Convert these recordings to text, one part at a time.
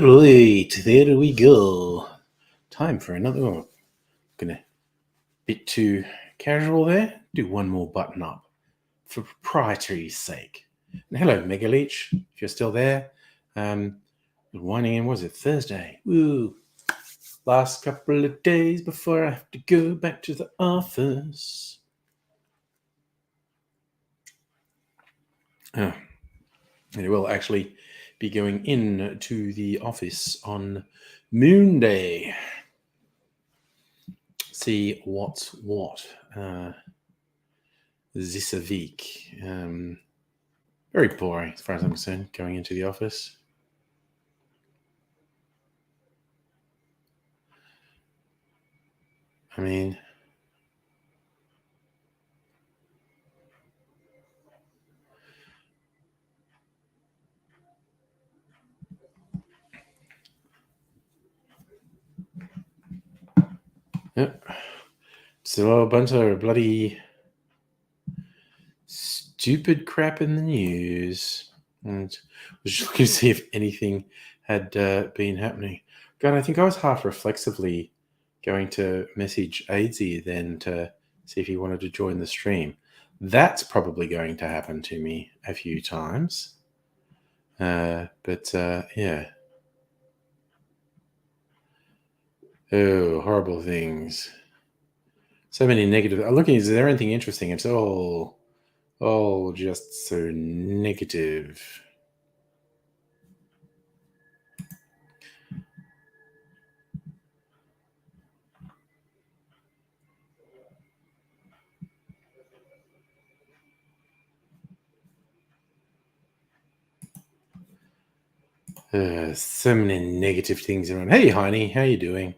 Right, there we go. Time for another one. Gonna bit too casual there. Do one more button up for propriety's sake. And hello, Megaleech, if you're still there. Winding in, was it Thursday? Woo! Last couple of days before I have to go back to the office. I will actually be going in to the office on Moon Day. See what's what this week. Very boring as far as I'm concerned, going into the office. I mean, yep. So a bunch of bloody stupid crap in the news. And I was just looking to see if anything had been happening. God, I think I was half reflexively going to message Aidsy then to see if he wanted to join the stream. That's probably going to happen to me a few times. But yeah. Oh, horrible things. So many negative. I'm looking, is there anything interesting? It's all just so negative. So many negative things around. Hey, Heine, how you doing?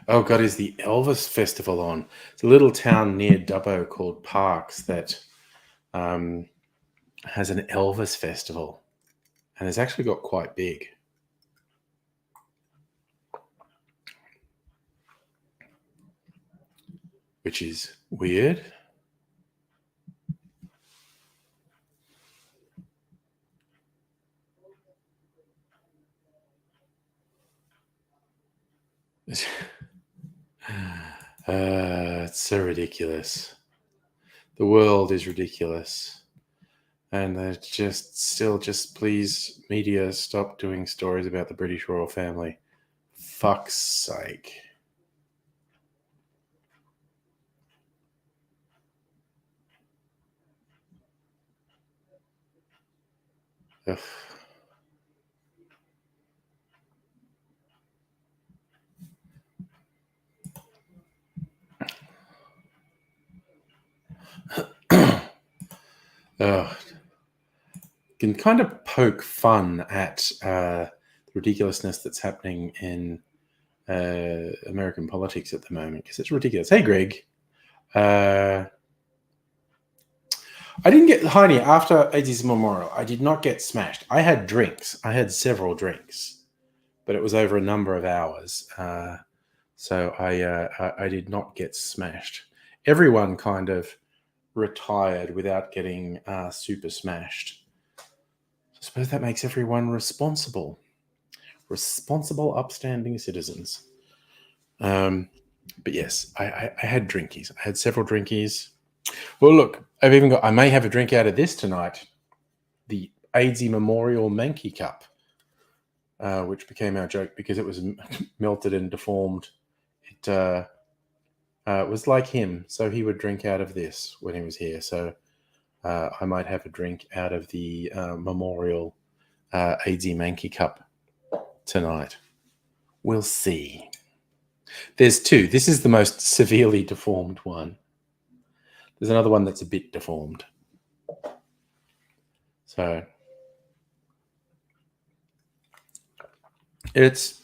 Oh, God, is the Elvis Festival on? It's a little town near Dubbo called Parks that has an Elvis Festival. And it's actually got quite big. Which is weird. It's so ridiculous. The world is ridiculous. And just please, media, stop doing stories about the British royal family. Fuck's sake. Ugh. Can kind of poke fun at the ridiculousness that's happening in American politics at the moment, because it's ridiculous. Hey, Greg. I didn't get, Heine, after Aidsie's memorial, I did not get smashed. I had drinks. I had several drinks, but it was over a number of hours. So I did not get smashed. Everyone kind of retired without getting super smashed. I suppose that makes everyone responsible, upstanding citizens. But yes, I had drinkies. I had several drinkies. Well, look, I may have a drink out of this tonight, the Aidsy Memorial Mankey Cup, which became our joke because it was melted and deformed. It was like him, so he would drink out of this when he was here. So I might have a drink out of the Memorial Aidsy Mankey Cup tonight. We'll see. There's two. This is the most severely deformed one. There's another one that's a bit deformed. So it's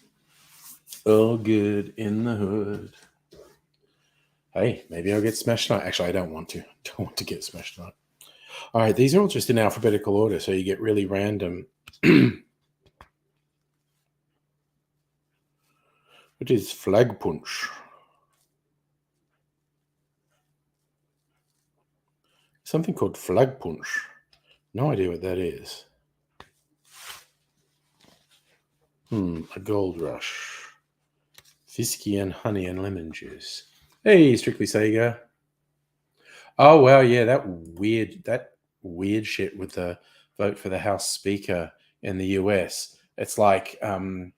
all good in the hood. Hey, maybe I'll get smashed tonight. Actually, I don't want to. Don't want to get smashed tonight. All right, these are all just in alphabetical order, so you get really random. What is flag punch? Something called flag punch. No idea what that is. A gold rush. Whiskey and honey and lemon juice. Hey, Strictly Sega. Oh wow, yeah, that weird shit with the vote for the House Speaker in the US. It's like the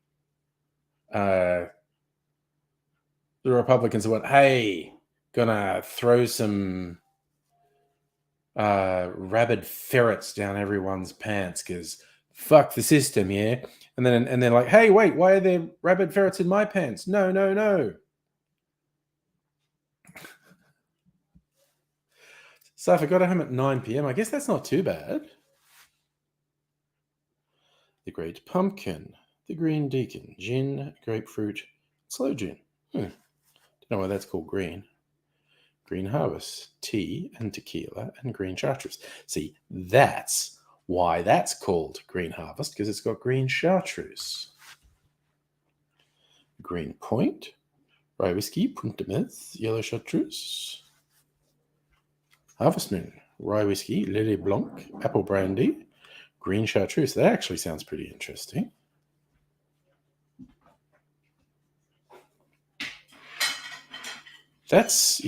Republicans went, hey, gonna throw some rabid ferrets down everyone's pants because fuck the system, yeah. And they're like, hey, wait, why are there rabid ferrets in my pants? No. So if I got home at 9 p.m., I guess that's not too bad. The Great Pumpkin, the Green Deacon, gin, grapefruit, slow gin. Don't know why that's called green. Green Harvest, tea and tequila and green chartreuse. See, that's why that's called Green Harvest, because it's got green chartreuse. Green Point, rye whiskey, Punta Myth, yellow chartreuse. Harvest Moon, rye whiskey, Lily Blanc, apple brandy, green chartreuse. That actually sounds pretty interesting. That's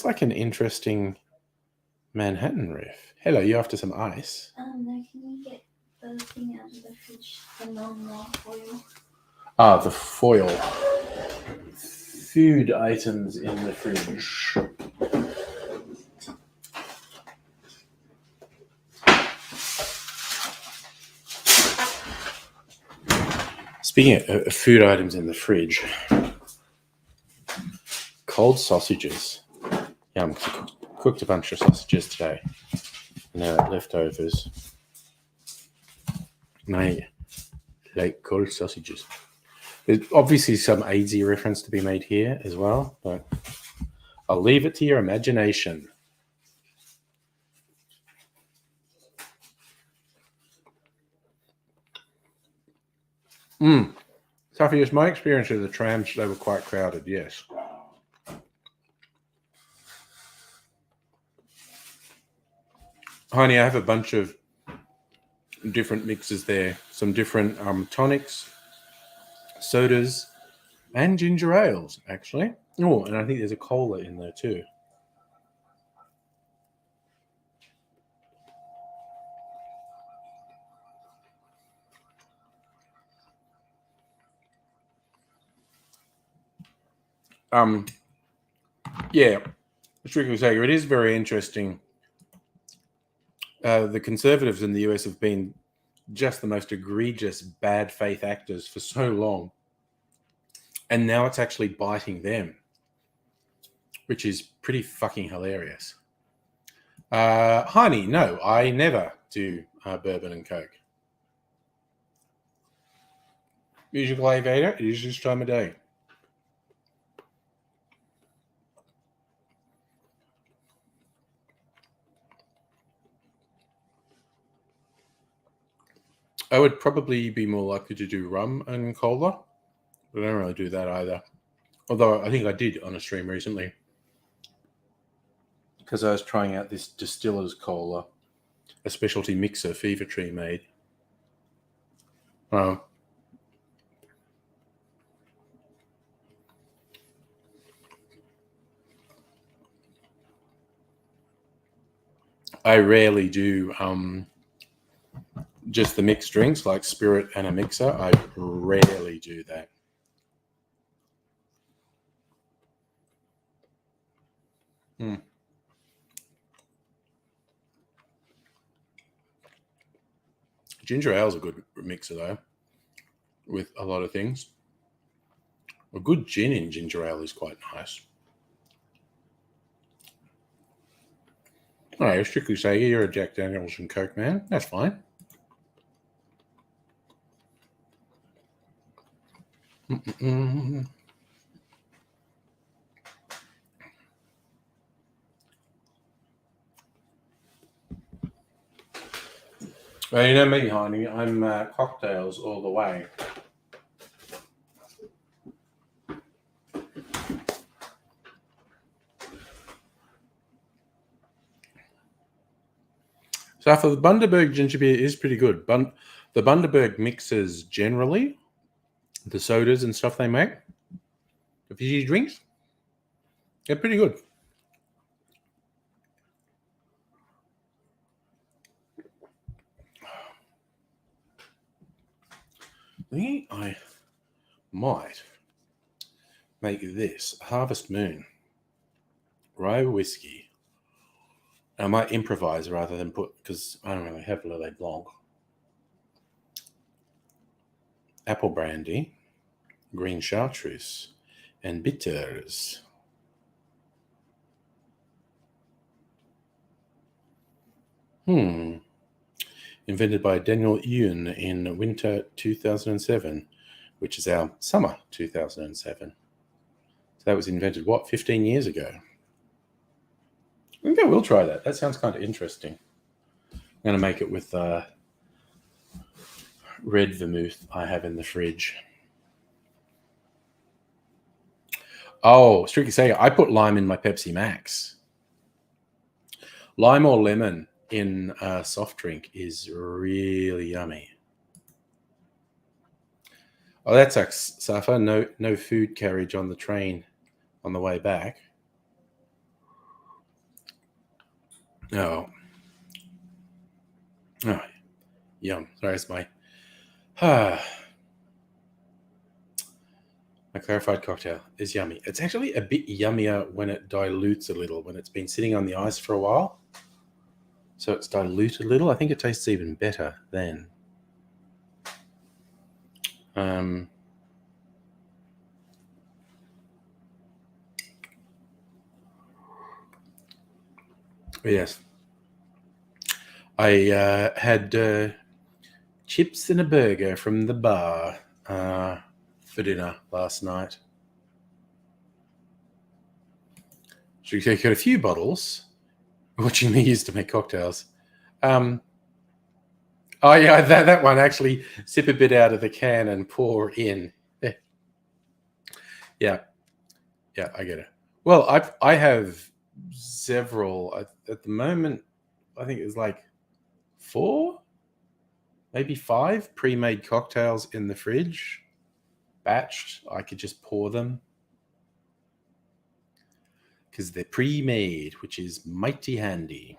like an interesting Manhattan riff. Hello, you after some ice? No, can you get the thing out of the fridge, the normal foil? Ah, the foil. Food items in the fridge. Speaking of food items in the fridge, cold sausages. Yeah, I cooked a bunch of sausages today. Leftovers. And I like cold sausages. There's obviously some AZ reference to be made here as well, but I'll leave it to your imagination. Sophie, my experience of the trams, they were quite crowded, yes. Honey, I have a bunch of different mixes there. Some different tonics, sodas, and ginger ales, actually. Oh, and I think there's a cola in there too. Yeah, strictly saying, it is very interesting. The conservatives in the US have been just the most egregious bad faith actors for so long. And now it's actually biting them, which is pretty fucking hilarious. Honey, no, I never do bourbon and Coke. Musical Aviator, it is this time of day. I would probably be more likely to do rum and cola, but I don't really do that either. Although I think I did on a stream recently because I was trying out this distiller's cola, a specialty mixer Fever Tree made. I rarely do just the mixed drinks like spirit and a mixer. I rarely do that. Ginger ale's a good mixer though, with a lot of things. A good gin in ginger ale is quite nice. All right, strictly say you're a Jack Daniels and Coke man. That's fine. Mm-mm. Well, you know me, honey. I'm cocktails all the way. So for the Bundaberg ginger beer is pretty good. The Bundaberg mixes generally, the sodas and stuff they make, the fizzy drinks, they're pretty good. I think I might make this Harvest Moon rye whiskey. I might improvise rather than put, because I don't really have Lillet Blanc. Apple brandy, green chartreuse, and bitters. Invented by Daniel Yun in winter 2007, which is our summer 2007. So that was invented, 15 years ago? I think I will try that. That sounds kind of interesting. I'm going to make it with red vermouth I have in the fridge. Oh, strictly saying, I put lime in my Pepsi Max. Lime or lemon in a soft drink is really yummy. Oh, that sucks, Safa. No food carriage on the train on the way back. Oh, yum. Sorry, it's my my clarified cocktail is yummy. It's actually a bit yummier when it dilutes a little, when it's been sitting on the ice for a while. So it's diluted a little. I think it tastes even better then. Yes. I had chips and a burger from the bar for dinner last night. So you got a few bottles, watching me use to make cocktails. Oh yeah, that one actually sip a bit out of the can and pour in. Yeah, I get it. Well, I have several at the moment. I think it's like 4, maybe 5 pre-made cocktails in the fridge, batched. I could just pour them because they're pre-made, which is mighty handy.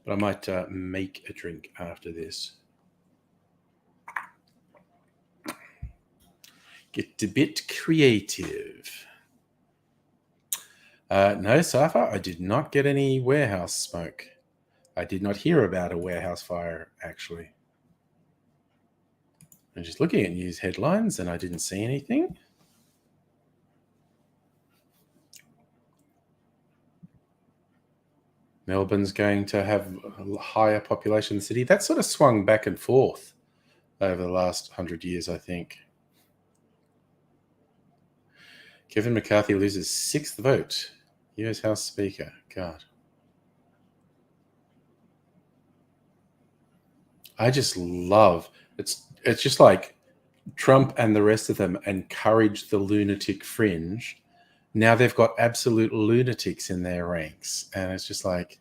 But I might make a drink after this. Get a bit creative. No, Safa, I did not get any warehouse smoke. I did not hear about a warehouse fire, actually. I'm just looking at news headlines and I didn't see anything. Melbourne's going to have a higher population in the city. That sort of swung back and forth over the last 100 years, I think. Kevin McCarthy loses 6th vote. US House Speaker. God. I just love it's just like Trump and the rest of them encourage the lunatic fringe. Now they've got absolute lunatics in their ranks. And it's just like,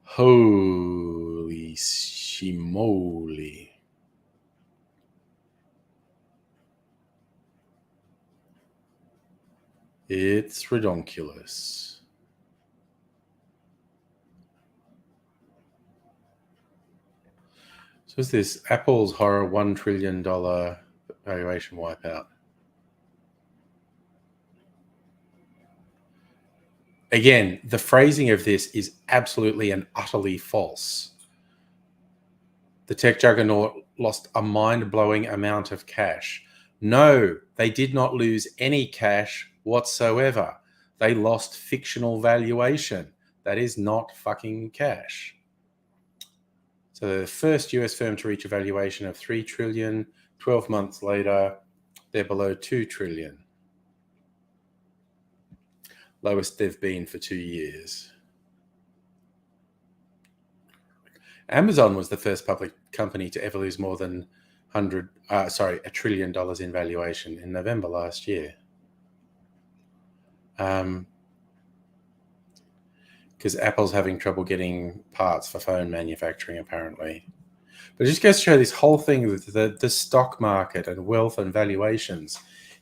holy shimoly. It's redonkulous. So is this Apple's horror $1 trillion valuation wipeout? Again, the phrasing of this is absolutely and utterly false. The tech juggernaut lost a mind-blowing amount of cash. No, they did not lose any cash whatsoever. They lost fictional valuation. That is not fucking cash. So they're the first US firm to reach a valuation of $3 trillion. 12 months later, they're below $2 trillion. Lowest they've been for 2 years. Amazon was the first public company to ever lose more than $1 trillion in valuation in November last year. Because Apple's having trouble getting parts for phone manufacturing, apparently. But it just goes to show this whole thing with the stock market and wealth and valuations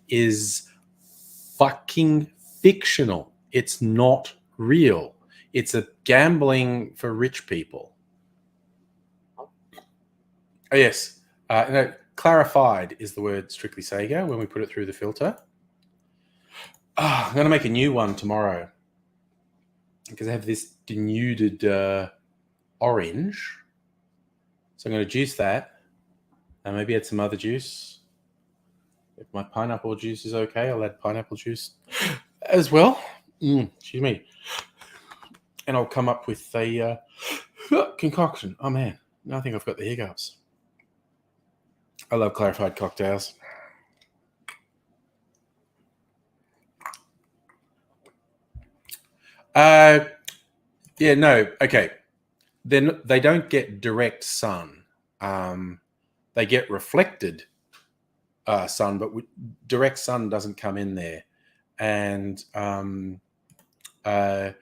is fucking fictional. It's not real. It's a gambling for rich people. Oh, yes. Clarified is the word Strictly Sega when we put it through the filter. I'm going to make a new one tomorrow because I have this denuded orange. So I'm going to juice that and maybe add some other juice. If my pineapple juice is okay, I'll add pineapple juice as well. Excuse me. And I'll come up with a concoction. Oh, man. I think I've got the hiccups. I love clarified cocktails. Okay. Then they don't get direct sun. They get reflected sun, but direct sun doesn't come in there. And it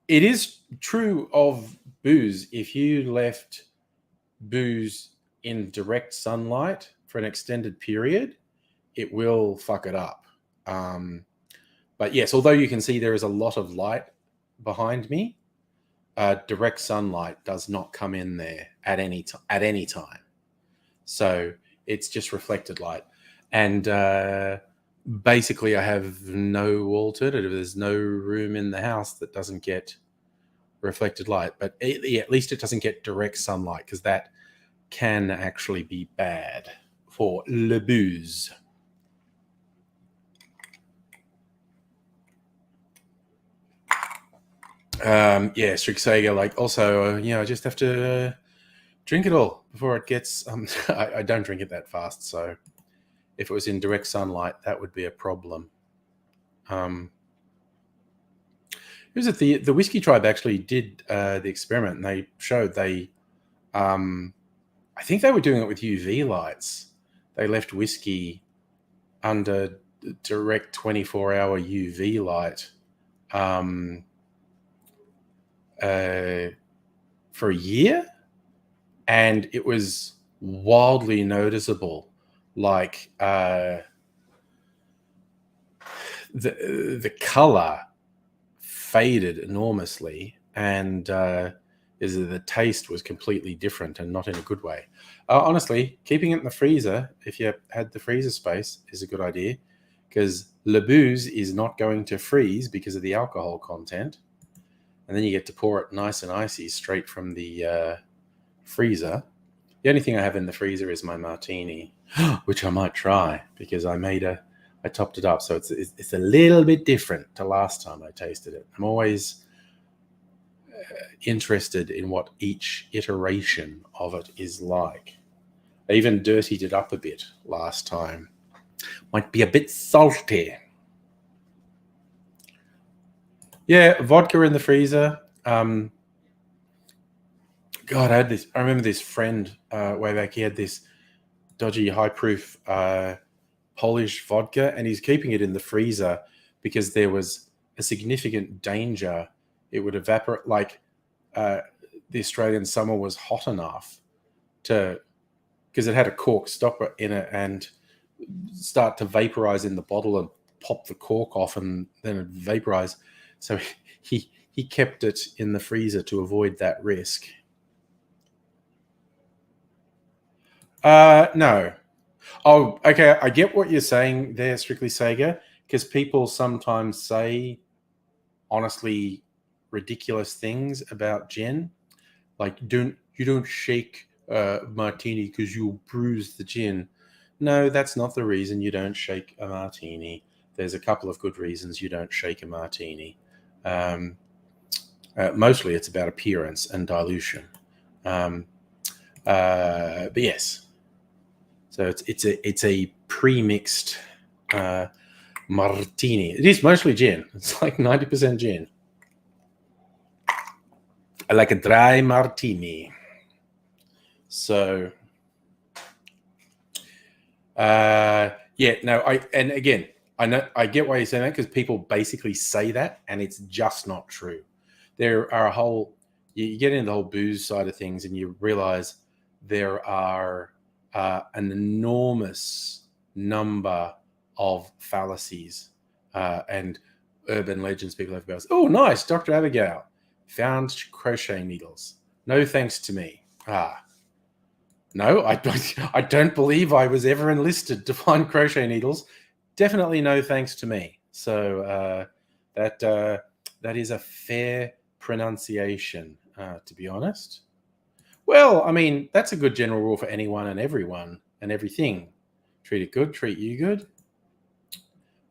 is true of booze. If you left booze in direct sunlight for an extended period, it will fuck it up. But yes, although you can see there is a lot of light behind me, direct sunlight does not come in there at any time. So it's just reflected light. And basically I have no alternative. There's no room in the house that doesn't get reflected light. But at least it doesn't get direct sunlight, because that can actually be bad for le booze. Strict Sega, also, I just have to drink it all before it gets, I don't drink it that fast, so if it was in direct sunlight, that would be a problem. The Whiskey Tribe actually did the experiment, and they showed I think they were doing it with UV lights. They left whiskey under direct 24-hour UV light for a year, and it was wildly noticeable. The color faded enormously, and the taste was completely different, and not in a good way. Honestly, keeping it in the freezer, if you had the freezer space, is a good idea, because le booze is not going to freeze because of the alcohol content. And then you get to pour it nice and icy straight from the freezer. The only thing I have in the freezer is my martini, which I might try, because I topped it up. So it's a little bit different to last time I tasted it. I'm always interested in what each iteration of it is like. I even dirtied it up a bit last time. Might be a bit salty. Yeah, vodka in the freezer. God, I remember this friend way back. He had this dodgy high-proof Polish vodka, and he's keeping it in the freezer because there was a significant danger it would evaporate. The Australian summer was hot enough because it had a cork stopper in it, and start to vaporize in the bottle and pop the cork off, and then it vaporize. So he kept it in the freezer to avoid that risk. No. Oh, okay. I get what you're saying there, Strictly Sega, because people sometimes say, honestly, ridiculous things about gin. Like, you don't shake martini because you'll bruise the gin. No, that's not the reason you don't shake a martini. there's a couple of good reasons you don't shake a martini. Mostly it's about appearance and dilution. But yes, so it's a pre-mixed martini. It is mostly gin. It's like 90% gin. I like a dry martini. So, and again, I get why you're saying that, because people basically say that, and it's just not true. There are you get into the whole booze side of things, and you realize there are an enormous number of fallacies and urban legends people have about. Oh, nice, Dr. Abigail found crochet needles. No thanks to me. No, I don't believe I was ever enlisted to find crochet needles. Definitely no thanks to me. So that is a fair pronunciation, to be honest. Well, I mean, that's a good general rule for anyone and everyone and everything. Treat it good, treat you good.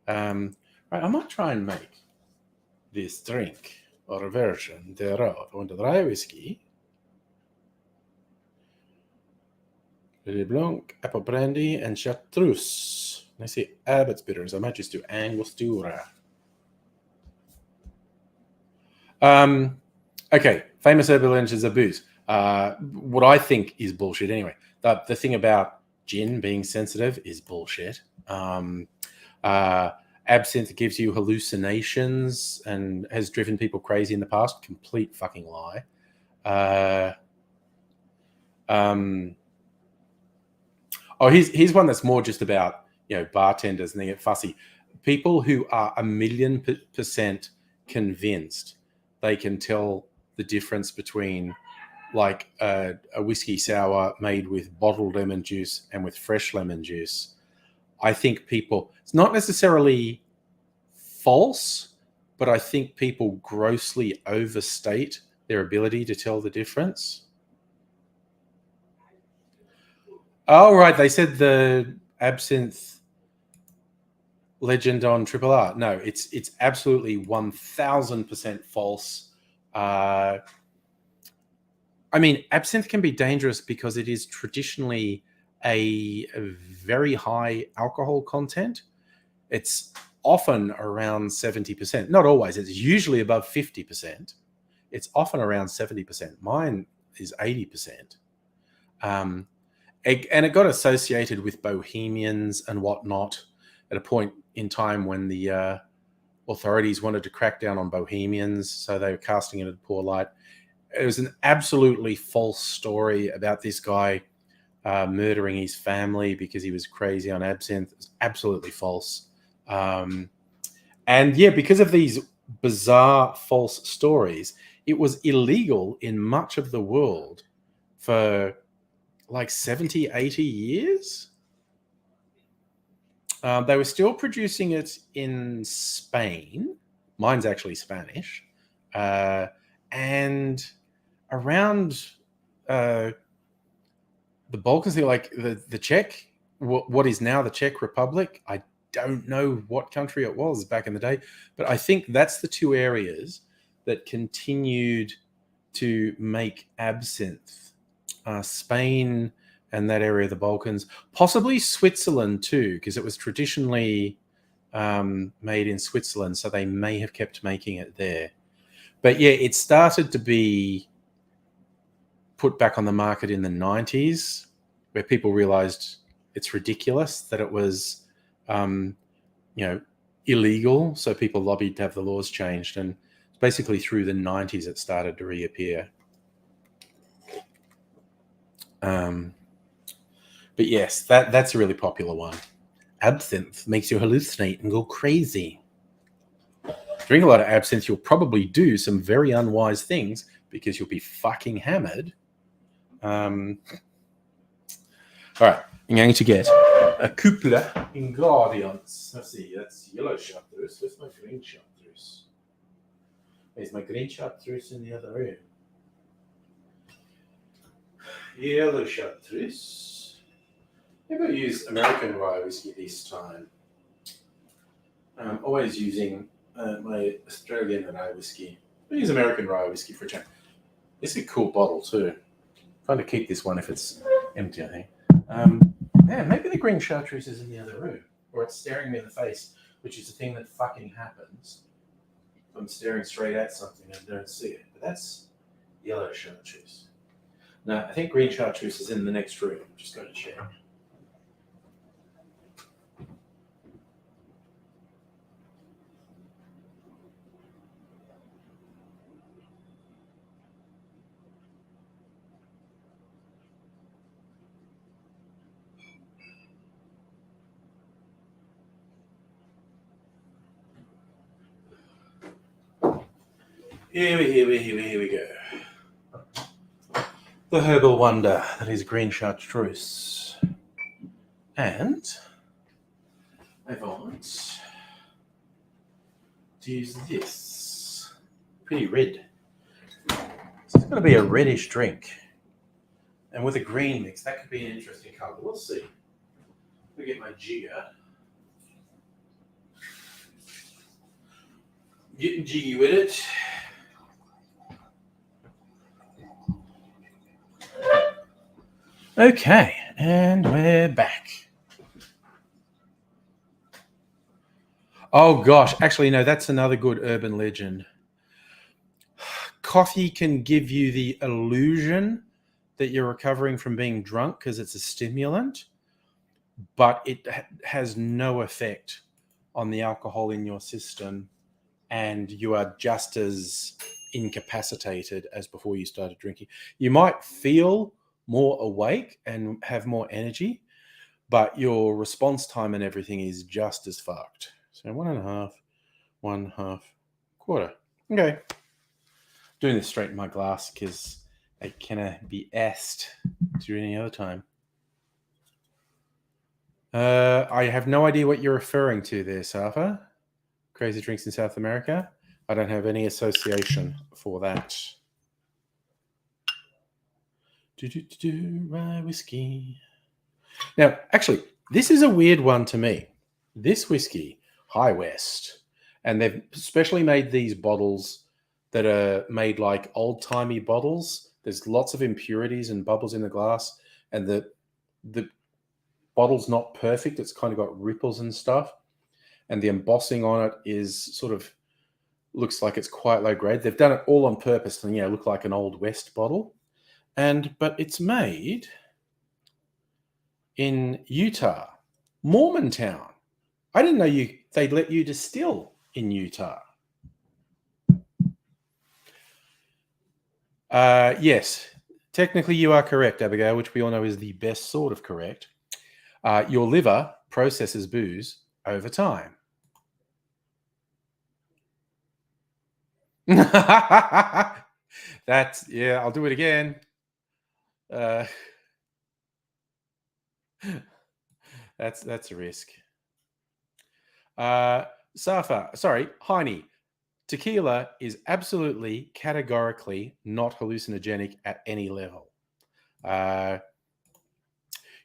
Right, I might try and make this drink or a version thereof. I want a dry whiskey, Le Blanc, apple brandy, and chartreuse. And I say Abbott's bitters. I might just do Angostura. Okay, famous urban legends of booze. What I think is bullshit anyway. The thing about gin being sensitive is bullshit. Absinthe gives you hallucinations and has driven people crazy in the past. Complete fucking lie. Here's one that's more just about, bartenders, and they get fussy. People who are 1,000,000% convinced they can tell the difference between like a whiskey sour made with bottled lemon juice and with fresh lemon juice. I think it's not necessarily false, but I think people grossly overstate their ability to tell the difference. Oh, right. They said the absinthe legend on Triple R. No, it's absolutely 1,000% false. I mean, absinthe can be dangerous because it is traditionally a very high alcohol content. It's often around 70%. Not always. It's usually above 50%. It's often around 70%. Mine is 80%. And it got associated with bohemians and whatnot at a point in time when the authorities wanted to crack down on bohemians, so they were casting it in a poor light. It was an absolutely false story about this guy murdering his family because he was crazy on absinthe. It was absolutely false. Because of these bizarre false stories, it was illegal in much of the world for like 70, 80 years. They were still producing it in Spain. Mine's actually Spanish. And around the Balkans, like the Czech, what is now the Czech Republic. I don't know what country it was back in the day, but I think that's the two areas that continued to make absinthe. Spain and that area of the Balkans, possibly Switzerland too, because it was traditionally made in Switzerland, so they may have kept making it there. But yeah, it started to be put back on the market in the 90s, where people realized it's ridiculous that it was, illegal. So people lobbied to have the laws changed, and basically through the 90s it started to reappear. But yes, that's a really popular one. Absinthe makes you hallucinate and go crazy. Drink a lot of absinthe, you'll probably do some very unwise things because you'll be fucking hammered. All right, I'm going to get a couple of ingredients. Let's see, that's yellow chartreuse. Where's my green chartreuse? There's my green chartreuse in the other room. Yellow chartreuse. Maybe I'll use American rye whiskey this time. I'm always using my Australian rye whiskey. I use American rye whiskey for a change. This is a cool bottle too. Trying to keep this one if it's empty, I think. Man, maybe the green chartreuse is in the other room, or it's staring me in the face, which is the thing that fucking happens. If I'm staring straight at something and don't see it. But that's yellow chartreuse. No, I think green chartreuse is in the next room. Just got to check. Here we go. The herbal wonder that is green chartreuse. And I want to use this. Pretty red. It's going to be a reddish drink. And with a green mix, that could be an interesting colour. We'll see. Let me get my jigger. Getting jiggy with it. Okay, and we're back. Oh gosh, actually no, that's another good urban legend. Coffee can give you the illusion that you're recovering from being drunk because it's a stimulant, but it has no effect on the alcohol in your system, and you are just as incapacitated as before you started drinking. You might feel more awake and have more energy, but your response time and everything is just as fucked. So 1.5, 1/2, quarter. Okay. Doing this straight in my glass because I cannot be asked to do it any other time. I have no idea what you're referring to there, Safa. Crazy drinks in South America. I don't have any association for that. Rye whiskey. Now, actually, this is a weird one to me. This whiskey, High West, and they've specially made these bottles that are made like old-timey bottles. There's lots of impurities and bubbles in the glass, and the bottle's not perfect. It's kind of got ripples and stuff, and the embossing on it is sort of looks like it's quite low grade. They've done it all on purpose to look like an Old West bottle, but it's made in Utah, Mormontown. I didn't know they'd let you distill in Utah. Yes, technically you are correct, Abigail, which we all know is the best sort of correct. Your liver processes booze over time. That's, yeah, I'll do it again. That's a risk. Safa, sorry, Heine. Tequila is absolutely, categorically not hallucinogenic at any level.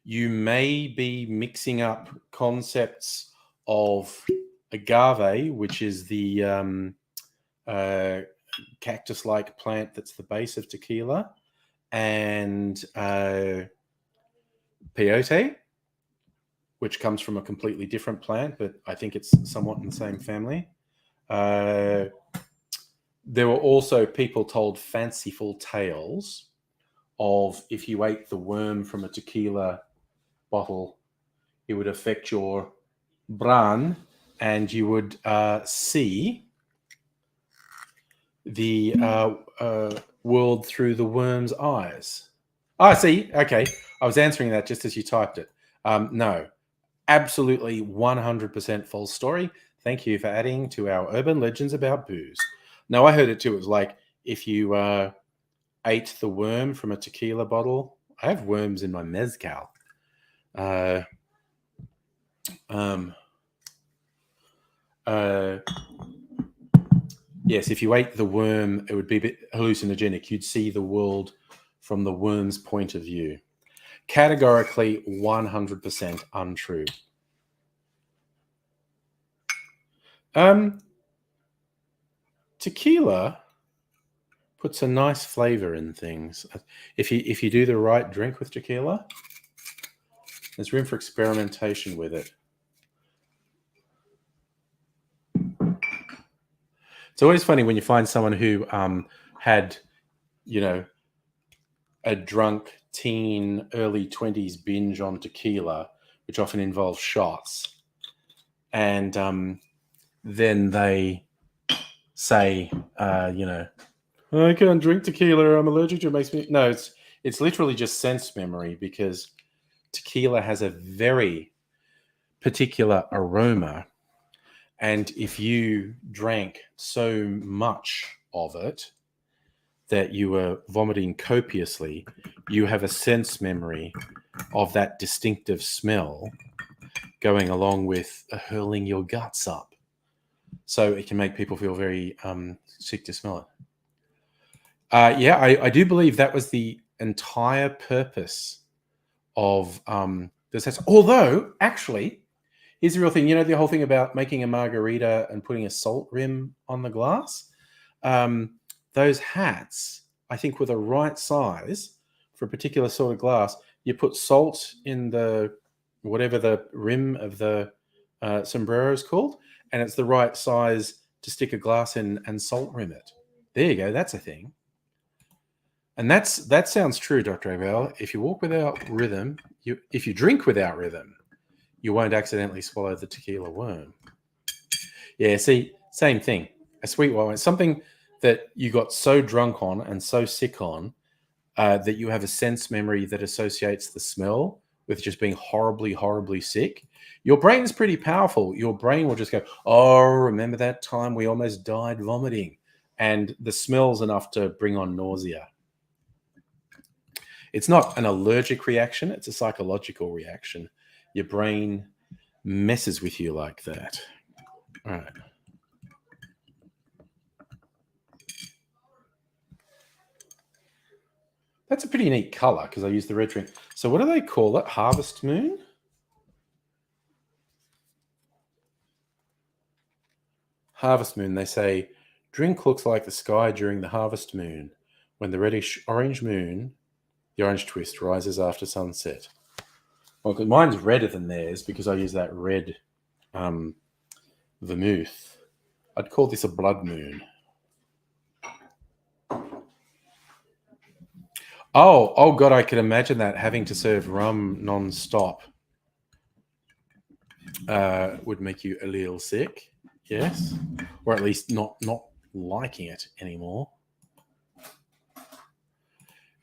You may be mixing up concepts of agave, which is the cactus-like plant that's the base of tequila, and peyote, which comes from a completely different plant, but I think it's somewhat in the same family. There were also people told fanciful tales of if you ate the worm from a tequila bottle, it would affect your brain and you would see the world through the worm's eyes. I see. Okay. I was answering that just as you typed it. No, absolutely 100% false story. Thank you for adding to our urban legends about booze. No, I heard it too. It was like if you ate the worm from a tequila bottle. I have worms in my mezcal. Yes, if you ate the worm, it would be a bit hallucinogenic. You'd see the world from the worm's point of view. Categorically 100% untrue. Tequila puts a nice flavor in things. If you do the right drink with tequila, there's room for experimentation with it. It's always funny when you find someone who had, a drunk teen, early 20s binge on tequila, which often involves shots. And then they say, I can't drink tequila. I'm allergic to it. It makes me... No, it's literally just sense memory, because tequila has a very particular aroma. And if you drank so much of it that you were vomiting copiously, you have a sense memory of that distinctive smell going along with hurling your guts up. So it can make people feel very sick to smell it. I do believe that was the entire purpose of this. Although, actually, here's the real thing. The whole thing about making a margarita and putting a salt rim on the glass? Those hats, I think, were the right size for a particular sort of glass. You put salt in the whatever the rim of the sombrero is called, and it's the right size to stick a glass in and salt rim it. There you go. That's a thing. And that sounds true, Dr. Abel. If you walk without rhythm, if you drink without rhythm, you won't accidentally swallow the tequila worm. Yeah, see, same thing. A sweet wine, something that you got so drunk on and so sick on that you have a sense memory that associates the smell with just being horribly, horribly sick. Your brain's pretty powerful. Your brain will just go, oh, remember that time we almost died vomiting? And the smell's enough to bring on nausea. It's not an allergic reaction. It's a psychological reaction. Your brain messes with you like that. All right. That's a pretty neat color because I use the red drink. So what do they call it? Harvest moon? Harvest moon. They say, drink looks like the sky during the harvest moon, when the reddish-orange moon, the orange twist, rises after sunset. Well, mine's redder than theirs because I use that red vermouth. I'd call this a blood moon. Oh God, I could imagine that, having to serve rum non-stop would make you a little sick. Yes. Or at least not liking it anymore.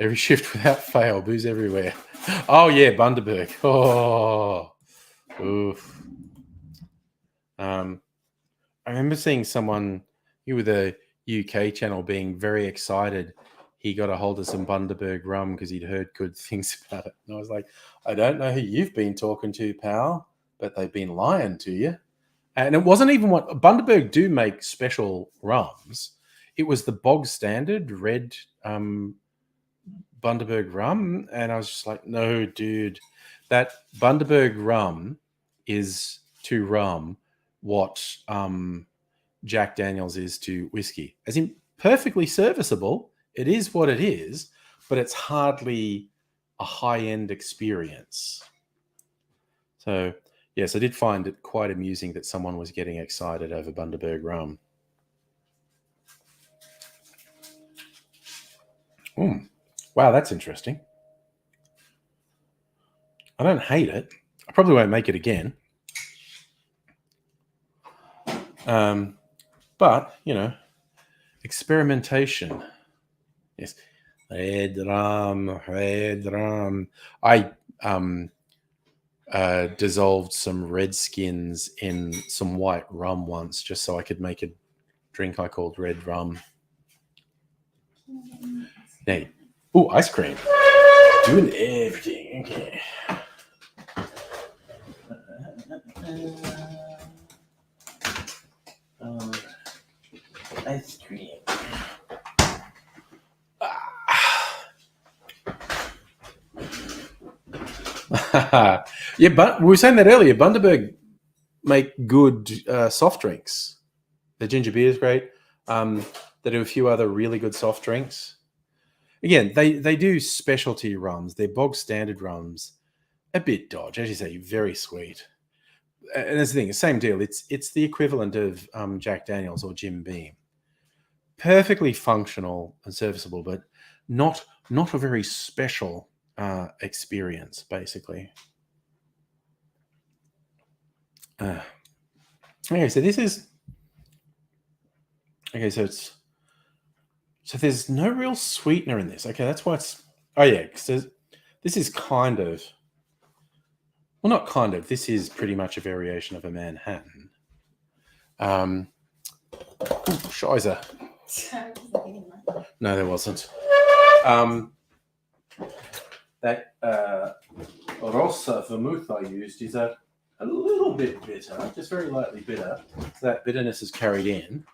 Every shift without fail, booze everywhere. Oh yeah, Bundaberg. Oh, oof. I remember seeing someone with a UK channel being very excited. He got a hold of some Bundaberg rum because he'd heard good things about it. And I was like, I don't know who you've been talking to, pal, but they've been lying to you. And it wasn't even what Bundaberg do make special rums. It was the bog standard red Bundaberg rum. And I was just like, no, dude, that Bundaberg rum is to rum what Jack Daniels is to whiskey. As in, perfectly serviceable. It is what it is, but it's hardly a high-end experience. So, yes, I did find it quite amusing that someone was getting excited over Bundaberg rum. Wow, that's interesting. I don't hate it. I probably won't make it again. But, experimentation. Yes. Red rum. I dissolved some Redskins in some white rum once just so I could make a drink I called red rum. Hey. Ooh, ice cream. Doing everything. Okay. Ice cream. Yeah, but we were saying that earlier. Bundaberg make good soft drinks. The ginger beer is great. They do a few other really good soft drinks. Again, they do specialty rums. They're bog standard rums. A bit dodge, as you say, very sweet. And that's the thing, same deal. It's the equivalent of Jack Daniels or Jim Beam. Perfectly functional and serviceable, but not a very special experience, basically. Okay, so this is okay. So there's no real sweetener in this. Okay, that's why it's. Oh yeah, because this is kind of. Well, not kind of. This is pretty much a variation of a Manhattan. Scheiße. No, there wasn't. That Rossa vermouth I used is a little bit bitter, just very lightly bitter. So that bitterness is carried in.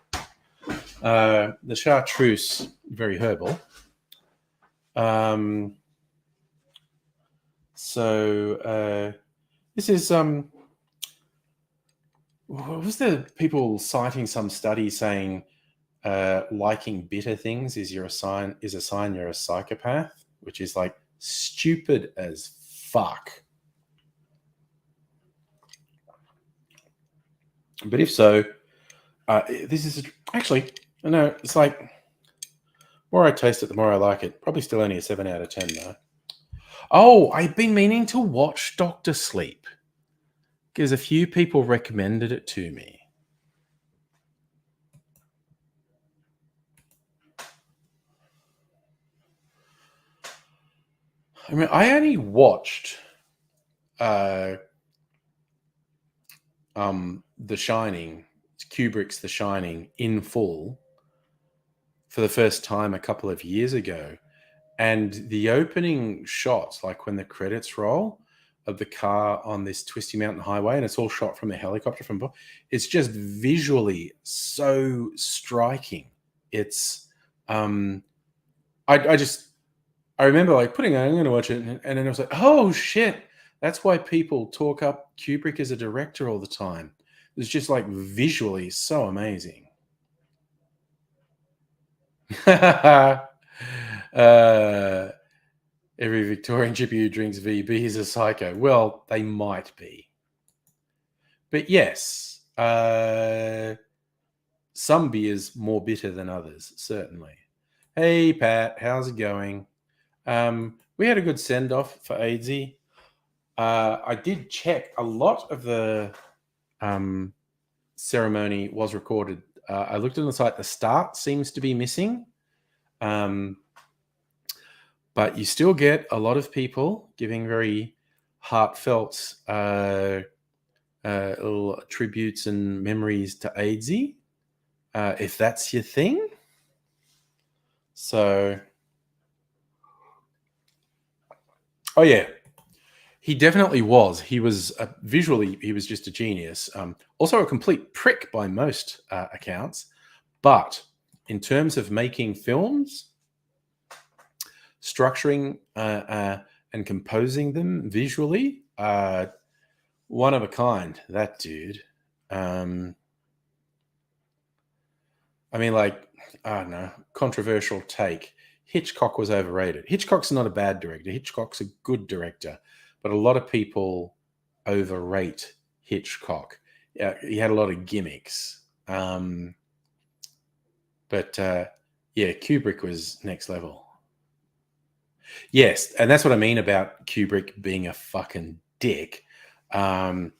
The chartreuse, very herbal. This is what was the people citing some study saying liking bitter things is a sign you're a psychopath, which is like stupid as fuck. But if so, this is actually no. It's like the more I taste it, the more I like it. Probably still only a 7 out of 10 though. Oh, I've been meaning to watch Dr. Sleep because a few people recommended it to me. I mean, I only watched The Shining, Kubrick's The Shining in full for the first time a couple of years ago. And the opening shots, like when the credits roll of the car on this twisty mountain highway, and it's all shot from a helicopter from above, it's just visually so striking. It's, I remember like I'm going to watch it, and then I was like, oh shit, that's why people talk up Kubrick as a director all the time. It's just like visually so amazing. Every Victorian chippy who drinks VB is a psycho. Well, they might be. But yes, some beers more bitter than others, certainly. Hey, Pat, how's it going? We had a good send-off for AIDSy. I did check. A lot of the ceremony was recorded. I looked on the site. The start seems to be missing. But you still get a lot of people giving very heartfelt little tributes and memories to AIDSy, if that's your thing. So, oh yeah, he definitely was. He was visually, he was just a genius. Also a complete prick by most accounts. But in terms of making films, structuring and composing them visually, one of a kind, that dude. I mean, like, I don't know, controversial take. Hitchcock was overrated. Hitchcock's not a bad director. Hitchcock's a good director. But a lot of people overrate Hitchcock. He had a lot of gimmicks. But Kubrick was next level. Yes, and that's what I mean about Kubrick being a fucking dick. The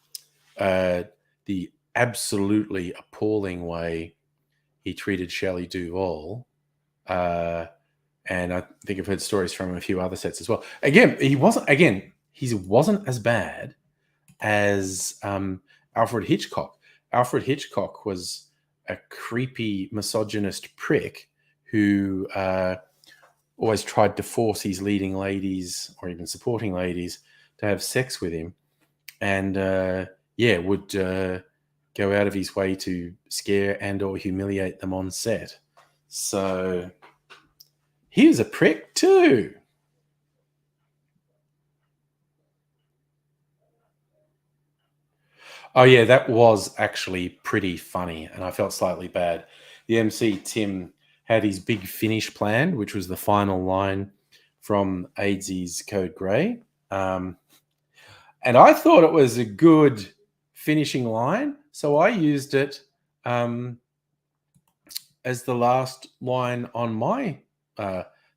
absolutely appalling way he treated Shelley Duvall. And I think I've heard stories from a few other sets as well. Again, he wasn't as bad as Alfred Hitchcock. Alfred Hitchcock was a creepy misogynist prick who always tried to force his leading ladies or even supporting ladies to have sex with him, and would go out of his way to scare and or humiliate them on set. So he was a prick too. Oh yeah, that was actually pretty funny, and I felt slightly bad. The MC Tim had his big finish planned, which was the final line from AIDS's Code Grey, and I thought it was a good finishing line, so I used it as the last line on my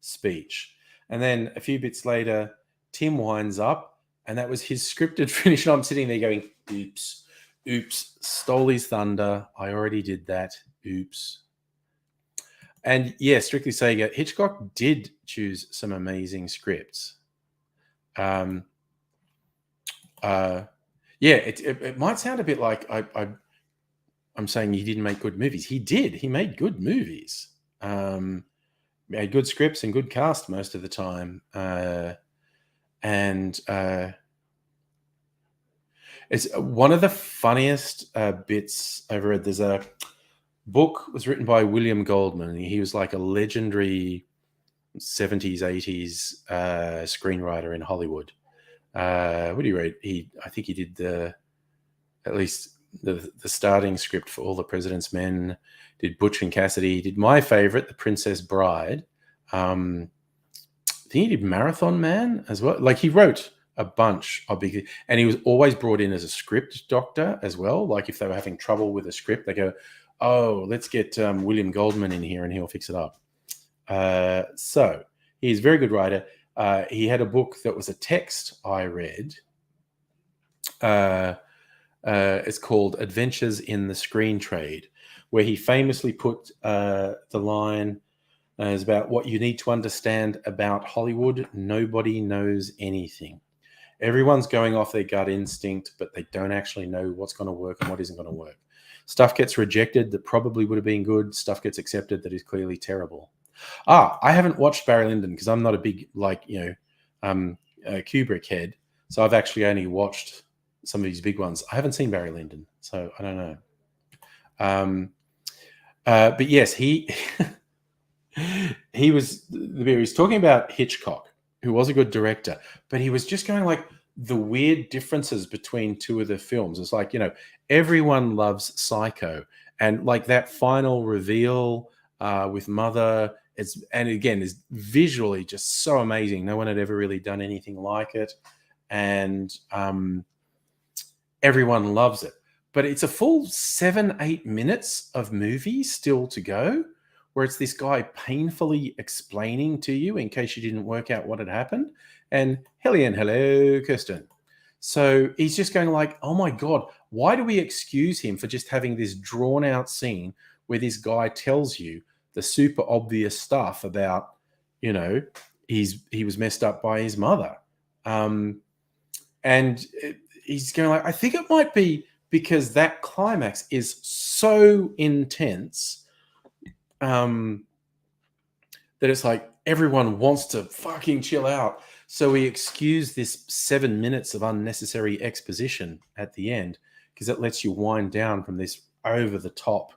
speech. And then a few bits later, Tim winds up, and that was his scripted finish. And I'm sitting there going, oops, stole his thunder. I already did that. Oops. And yeah, strictly saying it, Hitchcock did choose some amazing scripts. Yeah, it might sound a bit like I'm saying he didn't make good movies. He did. He made good movies. Made good scripts and good cast most of the time. And it's one of the funniest bits I've read. There's a book was written by William Goldman. He was like a legendary 70s, 80s screenwriter in Hollywood. What do you read? I think he did at least the starting script for All the President's Men, did Butch and Cassidy, did my favorite, The Princess Bride. I think he did Marathon Man as well. Like he wrote a bunch of big, and he was always brought in as a script doctor as well. Like if they were having trouble with a script, they go, "Oh, let's get William Goldman in here and he'll fix it up." So he's a very good writer. He had a book that was a text I read. It's called Adventures in the Screen Trade, where he famously put the line is about what you need to understand about Hollywood. Nobody knows anything. Everyone's going off their gut instinct, but they don't actually know what's going to work and what isn't going to work. Stuff gets rejected that probably would have been good. Stuff gets accepted that is clearly terrible. I haven't watched Barry Lyndon because I'm not a big, Kubrick head. So I've actually only watched some of these big ones. I haven't seen Barry Lyndon, so I don't know. But yes, he was talking about Hitchcock, who was a good director, but he was just going like the weird differences between two of the films. It's like, everyone loves Psycho, and like that final reveal with Mother, is visually just so amazing. No one had ever really done anything like it, and everyone loves it. But it's a full 7-8 minutes of movie still to go, where it's this guy painfully explaining to you in case you didn't work out what had happened. And hello, Kirsten. So he's just going like, oh my God, why do we excuse him for just having this drawn out scene where this guy tells you the super obvious stuff about, he was messed up by his mother. And he's going like, I think it might be because that climax is so intense that it's like everyone wants to fucking chill out. So we excuse this 7 minutes of unnecessary exposition at the end because it lets you wind down from this over-the-top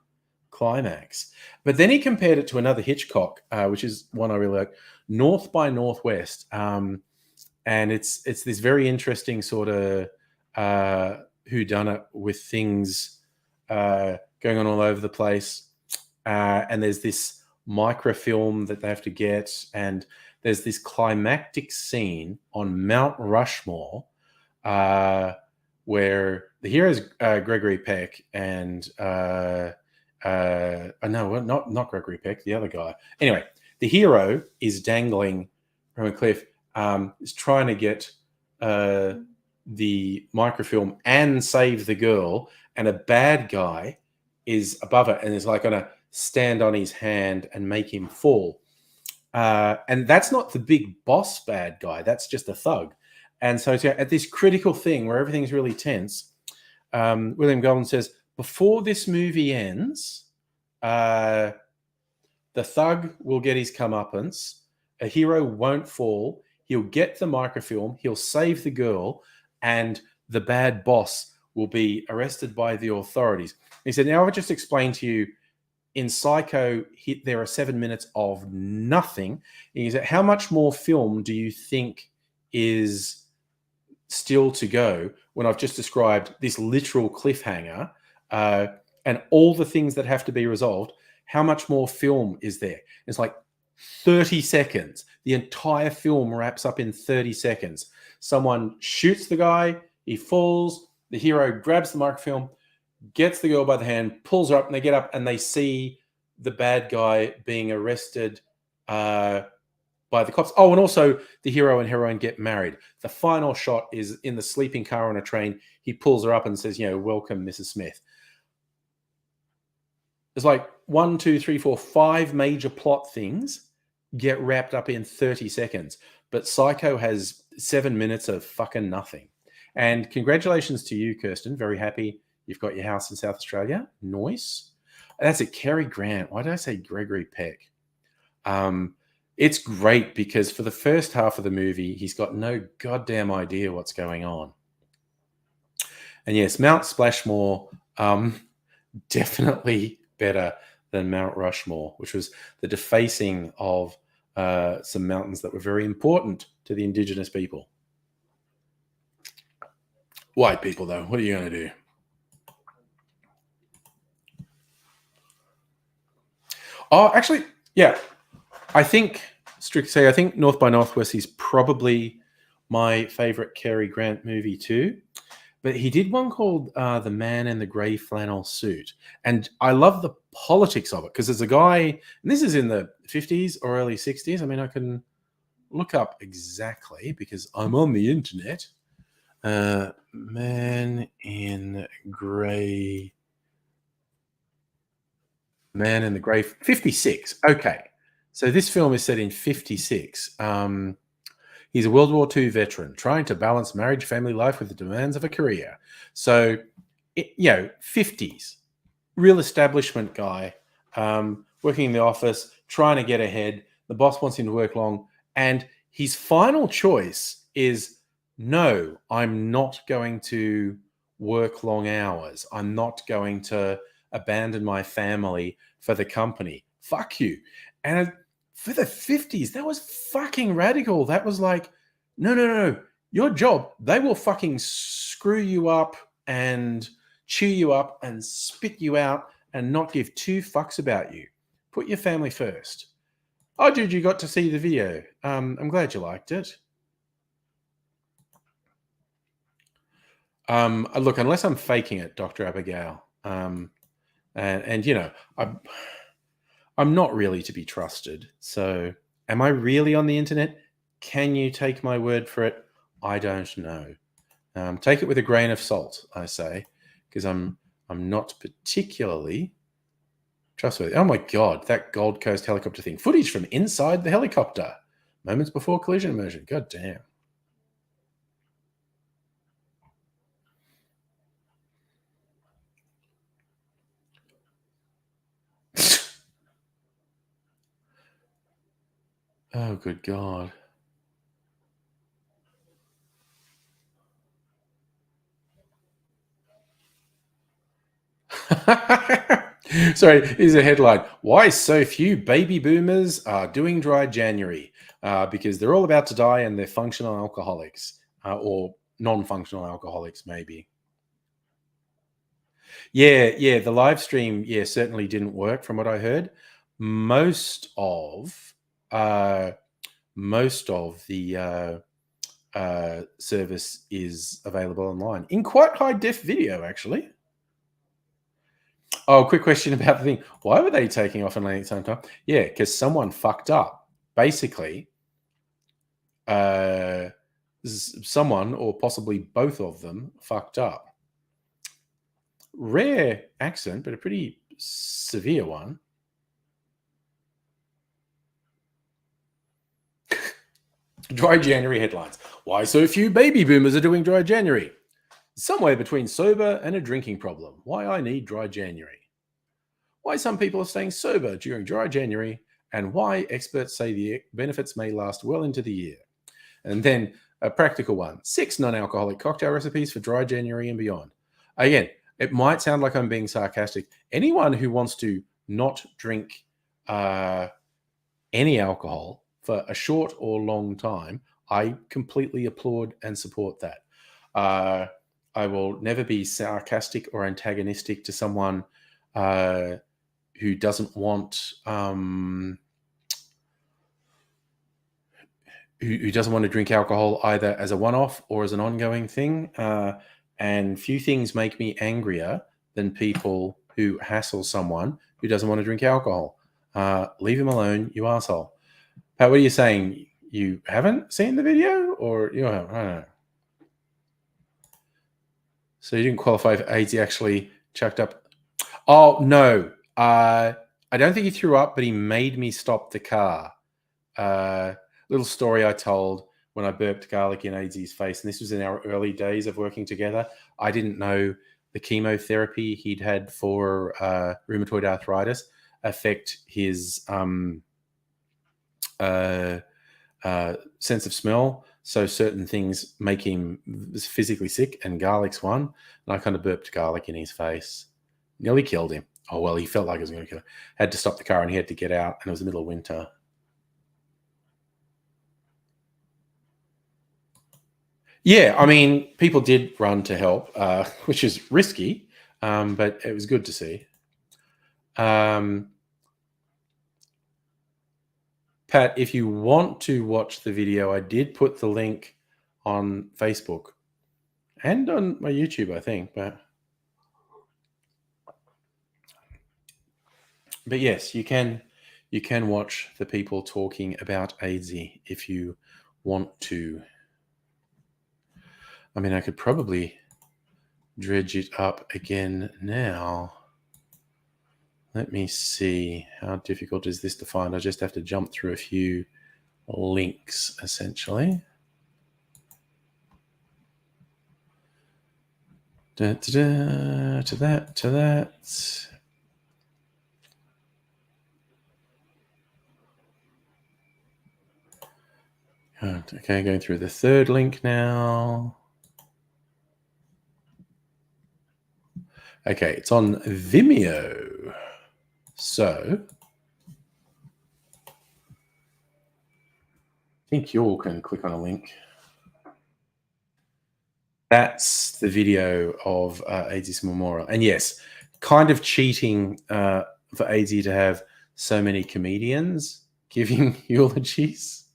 climax. But then he compared it to another Hitchcock, which is one I really like, North by Northwest. And it's this very interesting sort of whodunit with things going on all over the place. And there's this microfilm that they have to get, and there's this climactic scene on Mount Rushmore where the hero is Gregory Peck and no, not Gregory Peck, the other guy. Anyway, the hero is dangling from a cliff, is trying to get the microfilm and save the girl, and a bad guy is above it and is like going to stand on his hand and make him fall. And that's not the big boss bad guy. That's just a thug. And so at this critical thing where everything's really tense, William Goldman says, before this movie ends, the thug will get his comeuppance. A hero won't fall. He'll get the microfilm. He'll save the girl. And the bad boss will be arrested by the authorities. He said, now I've just explained to you, in Psycho, there are 7 minutes of nothing. He said, how much more film do you think is still to go when I've just described this literal cliffhanger and all the things that have to be resolved? How much more film is there? It's like 30 seconds. The entire film wraps up in 30 seconds. Someone shoots the guy, he falls, the hero grabs the microfilm, gets the girl by the hand, pulls her up, and they get up and they see the bad guy being arrested by the cops. Oh, and also the hero and heroine get married. The final shot is in the sleeping car on a train. He pulls her up and says, welcome, Mrs. Smith. There's like 1, 2, 3, 4, 5 major plot things get wrapped up in 30 seconds. But Psycho has 7 minutes of fucking nothing. And congratulations to you, Kirsten. Very happy you've got your house in South Australia. Nice. That's it. Cary Grant. Why did I say Gregory Peck? It's great because for the first half of the movie, he's got no goddamn idea what's going on. And yes, Mount Splashmore, definitely better than Mount Rushmore, which was the defacing of some mountains that were very important to the indigenous people. White people, though, what are you going to do? Oh, actually, yeah. I think North by Northwest is probably my favorite Cary Grant movie too. But he did one called The Man in the Grey Flannel Suit. And I love the politics of it because there's a guy, and this is in the 50s or early 60s. I mean, I can look up exactly because I'm on the internet. Man in the Grey, 56. Okay. So this film is set in 56. He's a World War II veteran trying to balance marriage, family life with the demands of a career. So, 50s, real establishment guy, working in the office, trying to get ahead. The boss wants him to work long. And his final choice is, no, I'm not going to work long hours. I'm not going to abandon my family for the company. Fuck you. And for the 50s, that was fucking radical. That was like, no. Your job, they will fucking screw you up and chew you up and spit you out and not give 2 fucks about you. Put your family first. Oh, dude, you got to see the video. I'm glad you liked it. Look, unless I'm faking it, Dr. Abigail, I'm not really to be trusted. So am I really on the internet? Can you take my word for it? I don't know. Take it with a grain of salt, I say, because I'm not particularly trustworthy. Oh my God, that Gold Coast helicopter thing. Footage from inside the helicopter. Moments before collision immersion. God damn. Oh, good God. Sorry, here's a headline. Why so few baby boomers are doing dry January? Because they're all about to die and they're functional alcoholics or non-functional alcoholics, maybe. Yeah, the live stream, certainly didn't work from what I heard. Most of the service is available online in quite high def video, actually. Oh, quick question about the thing. Why were they taking off and landing at the same time? Yeah, because someone fucked up. Basically, someone or possibly both of them fucked up. Rare accident, but a pretty severe one. Dry January headlines. Why so few baby boomers are doing dry January? Somewhere between sober and a drinking problem. Why I need dry January. Why some people are staying sober during dry January, and why experts say the benefits may last well into the year. And then a practical one. 6 non-alcoholic cocktail recipes for dry January and beyond. Again, it might sound like I'm being sarcastic. Anyone who wants to not drink any alcohol for a short or long time, I completely applaud and support that. I will never be sarcastic or antagonistic to someone who doesn't want who doesn't want to drink alcohol either as a one-off or as an ongoing thing. And few things make me angrier than people who hassle someone who doesn't want to drink alcohol. Leave him alone, you asshole. Pat, what are you saying? You haven't seen the video, or you haven't? I don't know. So you didn't qualify for AIDS. He actually chucked up. Oh no, I don't think he threw up, but he made me stop the car. Little story I told when I burped garlic in AZ's face, and this was in our early days of working together. I didn't know the chemotherapy he'd had for rheumatoid arthritis affect his sense of smell. So certain things make him physically sick, and garlic's one. And I kind of burped garlic in his face. Nearly killed him. Oh, well, he felt like it was going to kill him. Had to stop the car, and he had to get out, and it was the middle of winter. Yeah, I mean, people did run to help, which is risky, but it was good to see. Pat, if you want to watch the video, I did put the link on Facebook and on my YouTube, I think. But yes, you can watch the people talking about AIDS if you want to. I mean, I could probably dredge it up again now. Let me see. How difficult is this to find? I just have to jump through a few links, essentially. To that. Okay, going through the third link now. Okay, it's on Vimeo. So I think you all can click on a link. That's the video of AZ's memorial. And yes, kind of cheating for AZ to have so many comedians giving eulogies.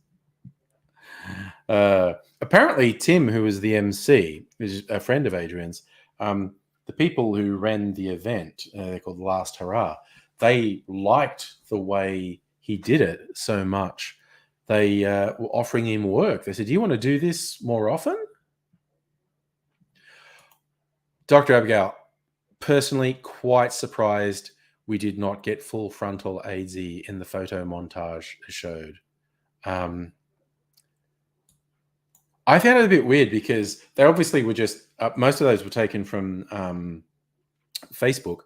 Apparently, Tim, who was the MC, is a friend of Adrian's, the people who ran the event, they're called Last Hurrah, they liked the way he did it so much. They were offering him work. They said, do you want to do this more often? Dr. Abigail, personally quite surprised we did not get full frontal AZ in the photo montage showed. I found it a bit weird because they obviously were just, most of those were taken from Facebook.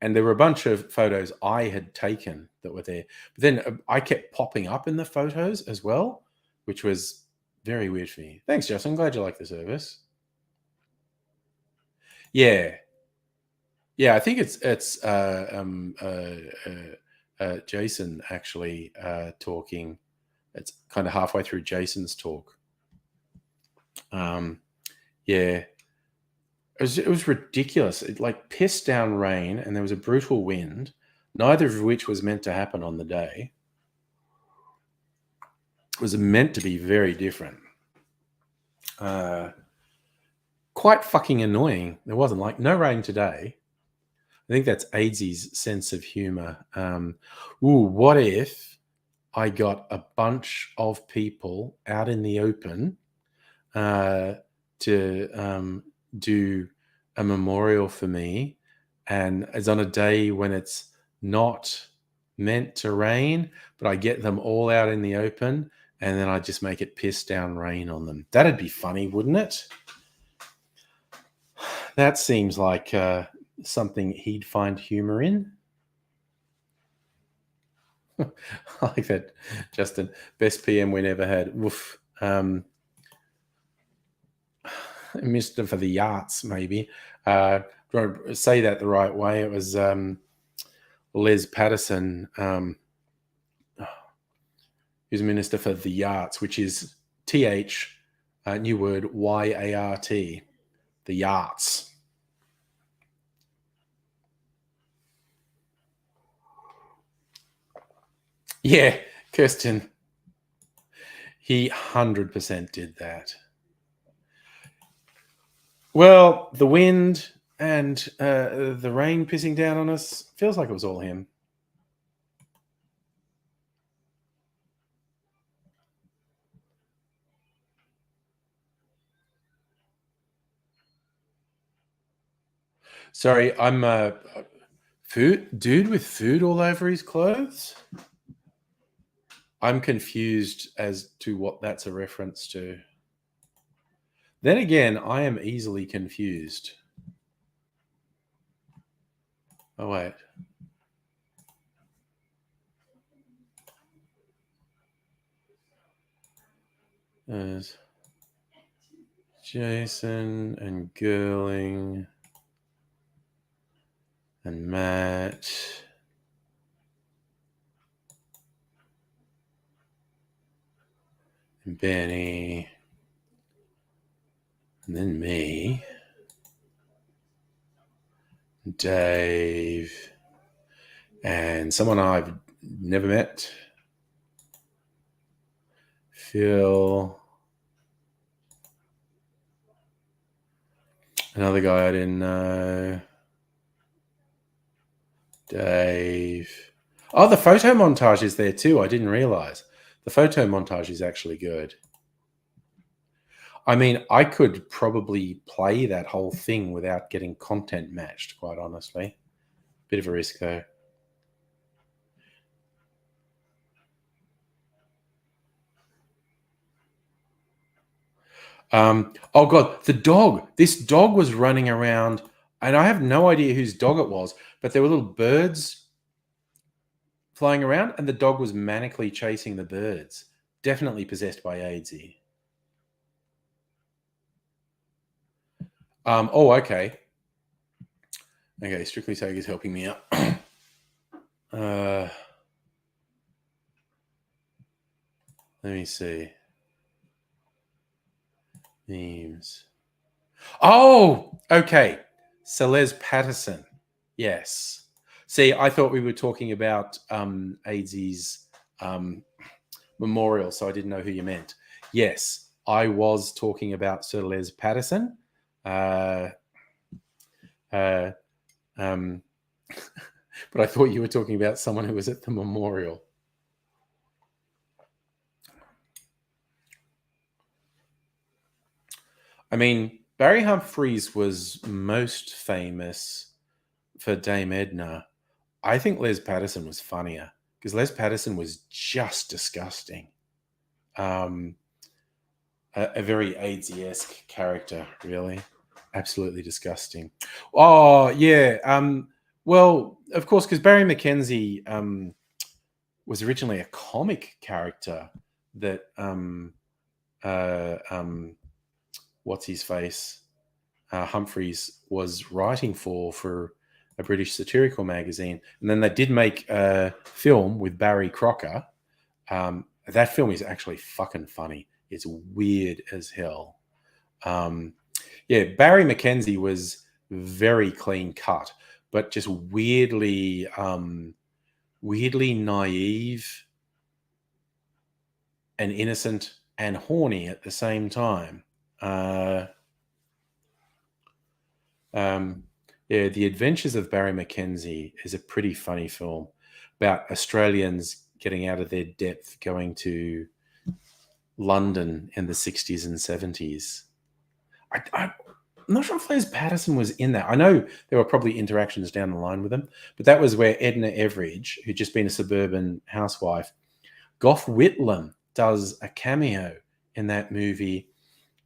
And there were a bunch of photos I had taken that were there. But then I kept popping up in the photos as well, which was very weird for me. Thanks, Justin. I'm glad you like the service. Yeah. Yeah, I think it's Jason actually talking. It's kind of halfway through Jason's talk. Yeah. It was ridiculous. It like pissed down rain, and there was a brutal wind, neither of which was meant to happen on the day. It was meant to be very different. Quite fucking annoying. There wasn't like no rain today. I think that's AZ's sense of humor. What if I got a bunch of people out in the open to do a memorial for me, and it's on a day when it's not meant to rain, but I get them all out in the open, and then I just make it piss down rain on them. That'd be funny, wouldn't it? That seems like something he'd find humor in. I like that, Justin. Best PM we never had. Woof. Mr. for the Yachts, maybe. Say that the right way. It was Les Patterson, who's Minister for the Yachts, which is TH New word, Y-A-R-T. The yarts. Yeah, Kirsten. He 100% did that. Well, the wind and the rain pissing down on us feels like it was all him. Sorry, I'm food dude with food all over his clothes. I'm confused as to what that's a reference to. Then again, I am easily confused. Oh wait. There's Jason and Girling and Matt. And Benny. And then me. Dave. And someone I've never met. Phil. Another guy I didn't know. Dave. Oh, the photo montage is there too. I didn't realize. The photo montage is actually good. I mean, I could probably play that whole thing without getting content matched, quite honestly. Bit of a risk, though. Oh, God, the dog. This dog was running around, and I have no idea whose dog it was, but there were little birds flying around, and the dog was manically chasing the birds. Definitely possessed by AIDSy. Oh, okay. Okay, Strictly Sag is helping me out. Let me see. Memes. Oh, okay. Celeste Patterson. Yes. See, I thought we were talking about AIDSy's memorial, so I didn't know who you meant. Yes, I was talking about Celeste Patterson. But I thought you were talking about someone who was at the memorial. I mean, Barry Humphries was most famous for Dame Edna. I think Les Patterson was funnier because Les Patterson was just disgusting. A very AIDSy-esque character, really. Absolutely disgusting. Oh, yeah. Well, of course, because Barry McKenzie was originally a comic character that what's his face Humphreys was writing for a British satirical magazine, and then they did make a film with Barry Crocker. That film is actually fucking funny. It's weird as hell. Yeah, Barry McKenzie was very clean cut, but just weirdly naive and innocent and horny at the same time. Yeah, The Adventures of Barry McKenzie is a pretty funny film about Australians getting out of their depth, going to London in the 60s and 70s. I'm not sure if Les Patterson was in that. I know there were probably interactions down the line with him, but that was where Edna Everage, who'd just been a suburban housewife, Gough Whitlam does a cameo in that movie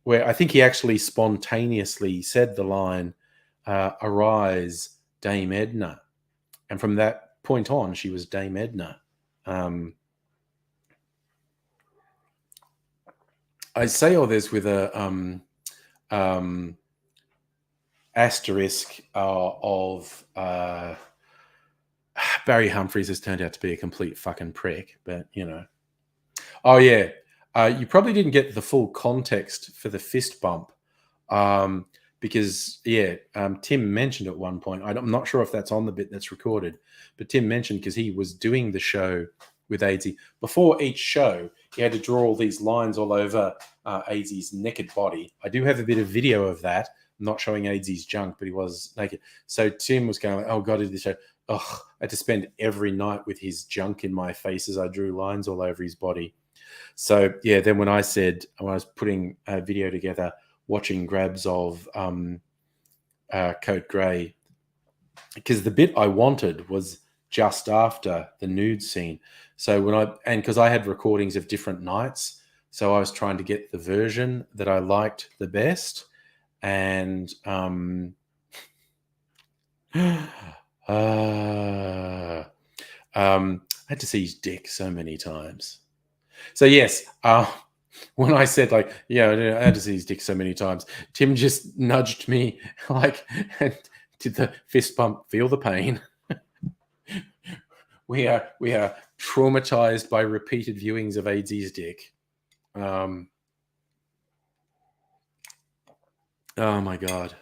where I think he actually spontaneously said the line, "Arise, Dame Edna." And from that point on, she was Dame Edna. I say all this with a asterisk of Barry Humphries has turned out to be a complete fucking prick, but you know. Oh yeah, You probably didn't get the full context for the fist bump. Because Tim mentioned at one point, I'm not sure if that's on the bit that's recorded, but Tim mentioned because he was doing the show with AZ. Before each show, he had to draw all these lines all over AZ's naked body. I do have a bit of video of that. I'm not showing AZ's junk, but he was naked. So Tim was going, oh God, I did the show. Ugh, I had to spend every night with his junk in my face as I drew lines all over his body. So yeah, then when I was putting a video together, watching grabs of Code Grey, because the bit I wanted was just after the nude scene. So because I had recordings of different nights, so I was trying to get the version that I liked the best, and I had to see his dick so many times. So yes, when I said I had to see his dick so many times, Tim just nudged me and did the fist bump, feel the pain. we are traumatized by repeated viewings of AZ's dick. Oh my God.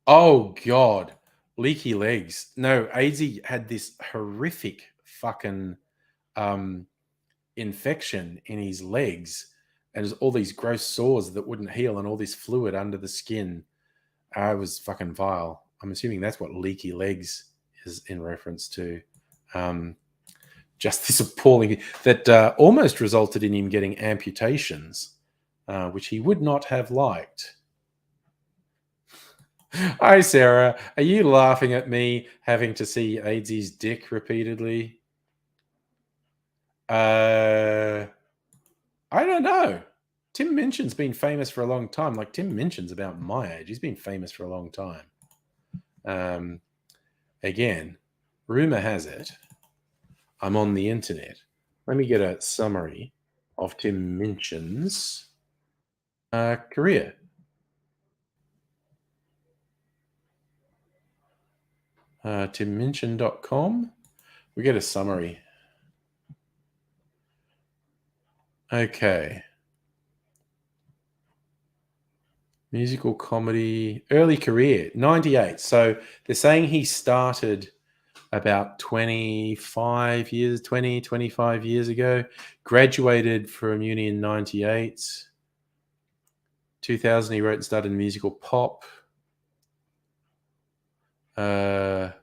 Oh God. Leaky legs. No, AZ had this horrific fucking infection in his legs, and there's all these gross sores that wouldn't heal and all this fluid under the skin. I was fucking vile. I'm assuming that's what leaky legs is in reference to. Just this appalling that almost resulted in him getting amputations, which he would not have liked. Hi, Sarah. Are you laughing at me having to see AZ's dick repeatedly? I don't know. Tim Minchin's been famous for a long time. Like, Tim Minchin's about my age. He's been famous for a long time. Again, rumor has it, I'm on the internet. Let me get a summary of Tim Minchin's career. TimMinchin.com. We get a summary. Okay. Musical comedy, early career, 98. So they're saying he started about 25 years ago, graduated from uni in 98. 2000, he wrote and started in musical pop. So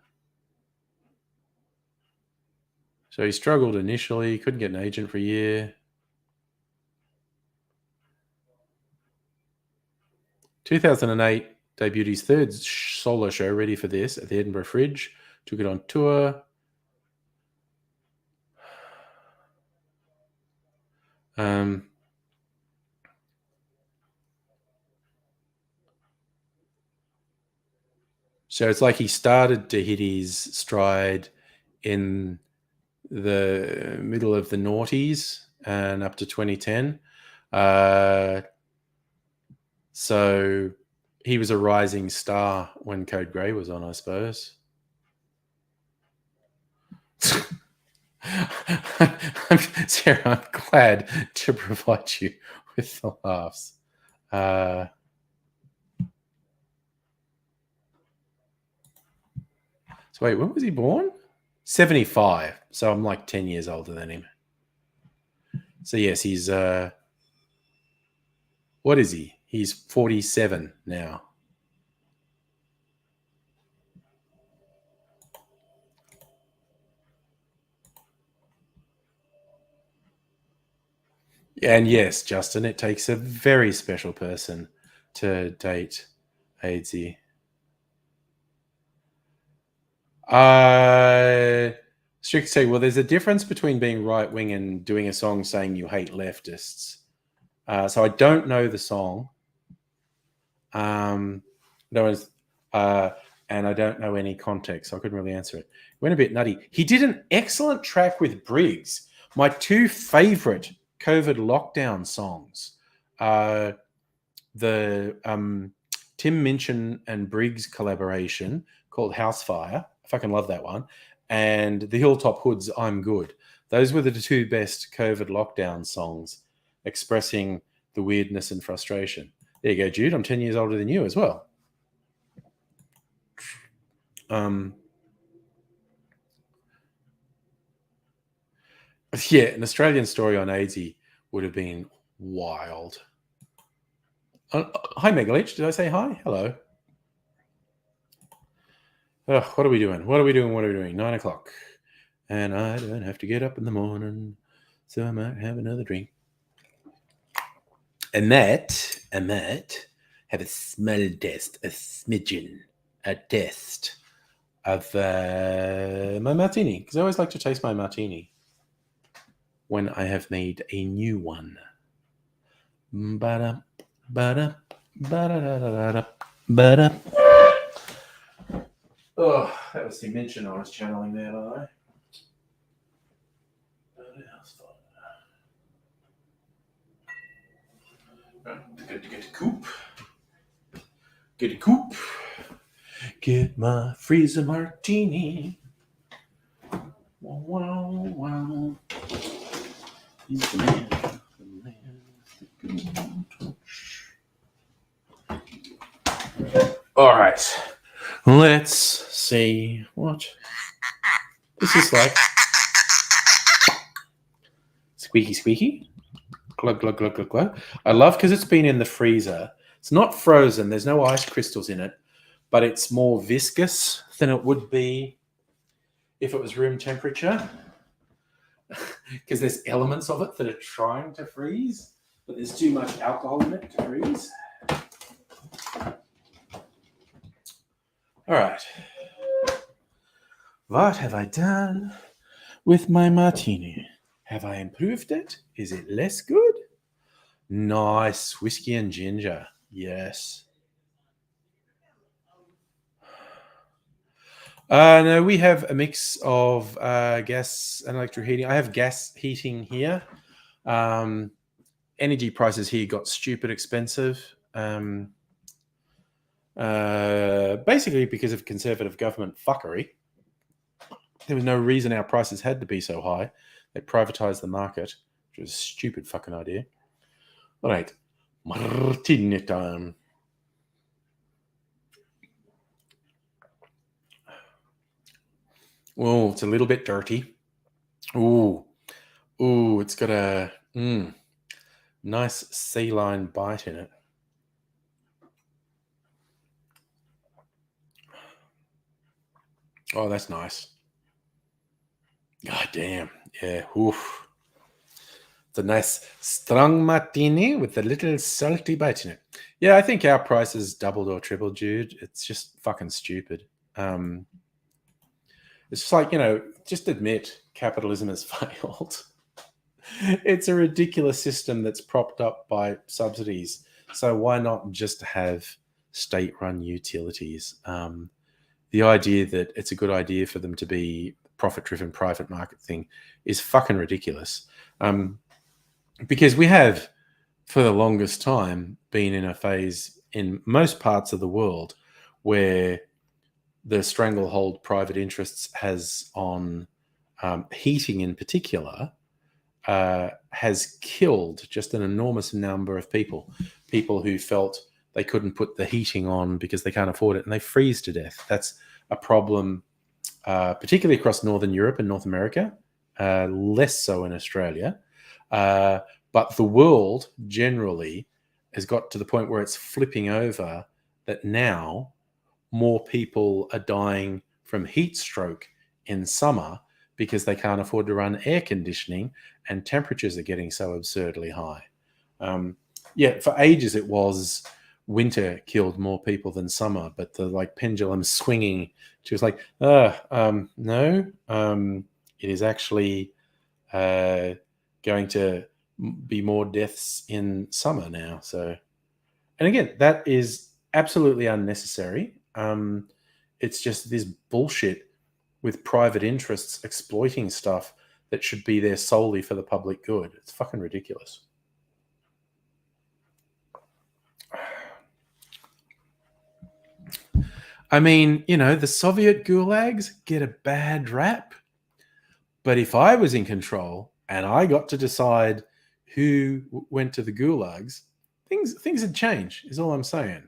he struggled initially, couldn't get an agent for a year. 2008, debuted his third solo show, Ready for This, at the Edinburgh Fringe. Took it on tour. So it's like he started to hit his stride in the middle of the noughties and up to 2010. So he was a rising star when Code Grey was on, I suppose. Sarah, I'm glad to provide you with the laughs. So wait, when was he born? 75. So I'm like 10 years older than him. So yes, he's what is he? He's 47 now. And yes, Justin, it takes a very special person to date AZ. Strict say, well, there's a difference between being right wing and doing a song saying you hate leftists. So I don't know the song. And I don't know any context, so I couldn't really answer it. Went a bit nutty. He did an excellent track with Briggs. My two favorite COVID lockdown songs. The Tim Minchin and Briggs collaboration called Housefire. I fucking love that one. And the Hilltop Hoods, I'm Good. Those were the two best COVID lockdown songs expressing the weirdness and frustration. There you go, Jude. I'm 10 years older than you as well. Yeah, an Australian story on AIDSy would have been wild. Hi, Megalich. Did I say hi? Hello. What are we doing? What are we doing? 9 o'clock. And I don't have to get up in the morning, so I might have another drink. And that, have a smell test, a smidgen, a test of my martini. Because I always like to taste my martini when I have made a new one. Ba-da, ba-da, ba-da-da-da-da, ba-da. Oh, that was the mention I was channeling there, though. Get a coop. Get a coop. Get my freezer martini. Wow, wow, wow. He's the man. All right. Let's see what this is like. Squeaky, squeaky. Glug, glug, glug, glug, glug. I love because it's been in the freezer. It's not frozen. There's no ice crystals in it, but it's more viscous than it would be if it was room temperature. Because there's elements of it that are trying to freeze, but there's too much alcohol in it to freeze. All right. What have I done with my martini? Have I improved it? Is it less good? Nice. Whiskey and ginger. Yes. No, we have a mix of gas and electric heating. I have gas heating here. Energy prices here got stupid expensive. Basically because of conservative government fuckery. There was no reason our prices had to be so high. They privatized the market, which was a stupid fucking idea. All right. Martini time. Oh, it's a little bit dirty. Ooh, it's got a nice sea line bite in it. Oh, that's nice. God damn. Yeah. Oof. It's a nice strong martini with a little salty bite in it. Yeah, I think our prices doubled or tripled, Jude. It's just fucking stupid. It's just like, just admit capitalism has failed. It's a ridiculous system that's propped up by subsidies. So why not just have state-run utilities? The idea that it's a good idea for them to be profit-driven private market thing is fucking ridiculous. Because we have, for the longest time, been in a phase in most parts of the world where the stranglehold private interests has on heating in particular has killed just an enormous number of people who felt they couldn't put the heating on because they can't afford it and they freeze to death. That's a problem, particularly across Northern Europe and North America, less so in Australia. But the world generally has got to the point where it's flipping over that now more people are dying from heat stroke in summer because they can't afford to run air conditioning and temperatures are getting so absurdly high. For ages it was winter killed more people than summer, but the pendulum swinging to was no, it is actually going to be more deaths in summer now. So, and again, that is absolutely unnecessary. It's just this bullshit with private interests exploiting stuff that should be there solely for the public good. It's fucking ridiculous. I mean, the Soviet gulags get a bad rap, But if I was in control and I got to decide who went to the gulags, things would change, is all I'm saying.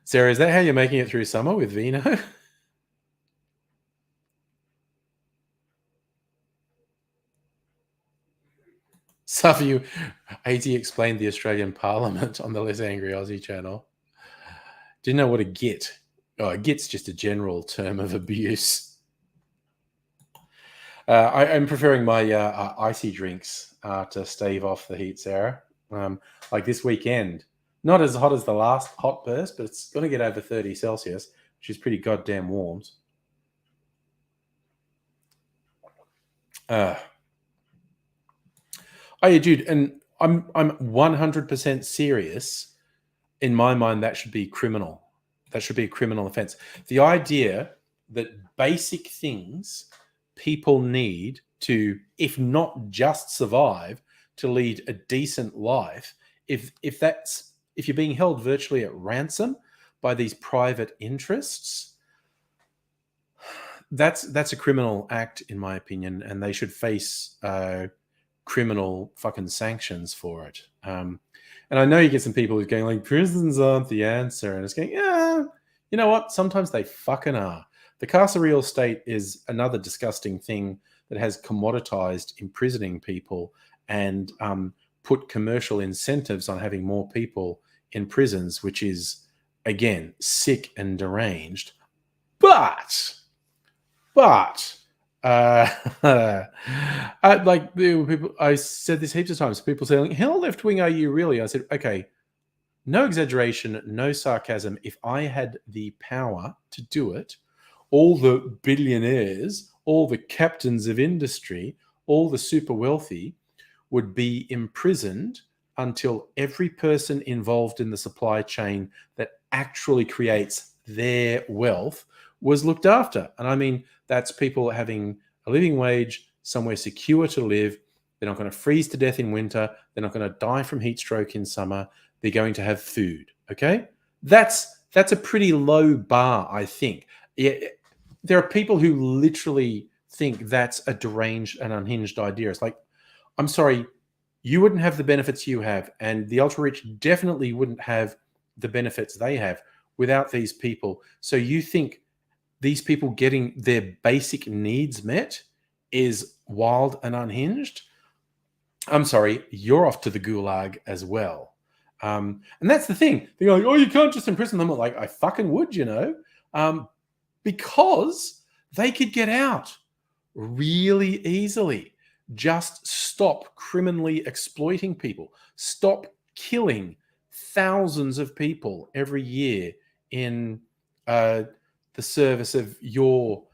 Sarah, is that how you're making it through summer with vino? Safi, AT explained the Australian Parliament on the Less Angry Aussie channel. Didn't know what a git. Oh, a git's just a general term of abuse. I'm preferring my icy drinks to stave off the heat, Sarah. Like this weekend, not as hot as the last hot burst, but it's going to get over 30 Celsius, which is pretty goddamn warm. Oh yeah, dude, and I'm 100% serious. In my mind, that should be criminal. That should be a criminal offense. The idea that basic things people need to, if not just survive, to lead a decent life, if you're being held virtually at ransom by these private interests, that's a criminal act, in my opinion, and they should face criminal fucking sanctions for it. And I know you get some people who's going like, prisons aren't the answer, and it's going, yeah, you know what? Sometimes they fucking are. The carceral state is another disgusting thing that has commoditized imprisoning people and put commercial incentives on having more people in prisons, which is, again, sick and deranged. But like people, I said this heaps of times. People say, like, "How left wing are you really?" I said, "Okay, no exaggeration, no sarcasm. If I had the power to do it, all the billionaires, all the captains of industry, all the super wealthy would be imprisoned until every person involved in the supply chain that actually creates their wealth was looked after." And I mean, that's people having a living wage, somewhere secure to live. They're not going to freeze to death in winter. They're not going to die from heat stroke in summer. They're going to have food. Okay, that's a pretty low bar, I think. Yeah, there are people who literally think that's a deranged and unhinged idea. It's like, I'm sorry, you wouldn't have the benefits you have, and the ultra rich definitely wouldn't have the benefits they have without these people. So you think these people getting their basic needs met is wild and unhinged? I'm sorry, you're off to the gulag as well. And that's the thing. They're like, oh, you can't just imprison them. Like, I fucking would, you know, because they could get out really easily. Just stop criminally exploiting people. Stop killing thousands of people every year in the service of your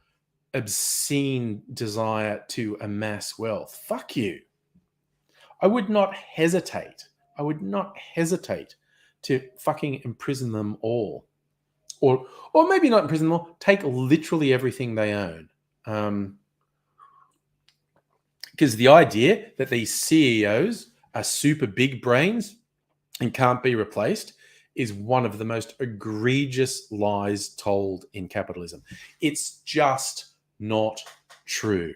obscene desire to amass wealth. Fuck you. I would not hesitate. I would not hesitate to fucking imprison them all. Or maybe not imprison them all, take literally everything they own. Because the idea that these CEOs are super big brains and can't be replaced is one of the most egregious lies told in capitalism. It's just not true.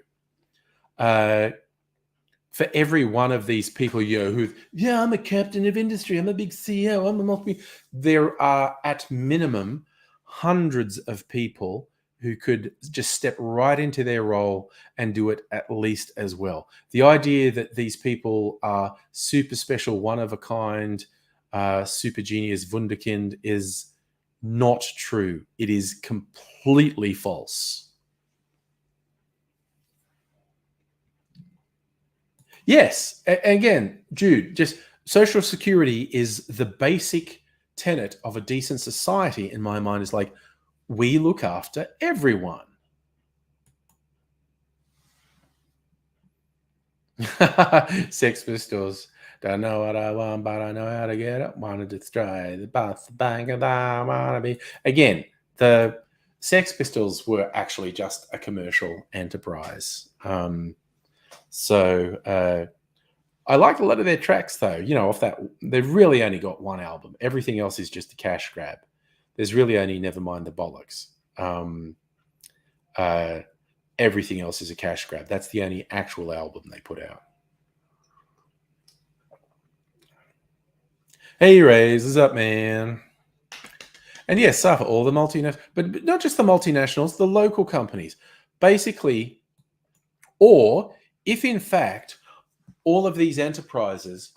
For every one of these people, I'm a captain of industry, I'm a big CEO, I'm a multi. There are at minimum hundreds of people who could just step right into their role and do it at least as well. The idea that these people are super special, one of a kind, super genius, wunderkind is not true. It is completely false. Yes, again, Jude, just social security is the basic tenet of a decent society in my mind. Is like, we look after everyone. Sex Pistols. Don't know what I want, but I know how to get it. Want to destroy the boss, the bank, and I want to be. Again, the Sex Pistols were actually just a commercial enterprise. So I like a lot of their tracks, though. You know, off that, they've really only got one album. Everything else is just a cash grab. There's really only Nevermind the Bollocks. Everything else is a cash grab. That's the only actual album they put out. Hey, Rays, what's up, man? And yes, suffer all the multinationals, but not just the multinationals, the local companies. Basically, or if in fact all of these enterprises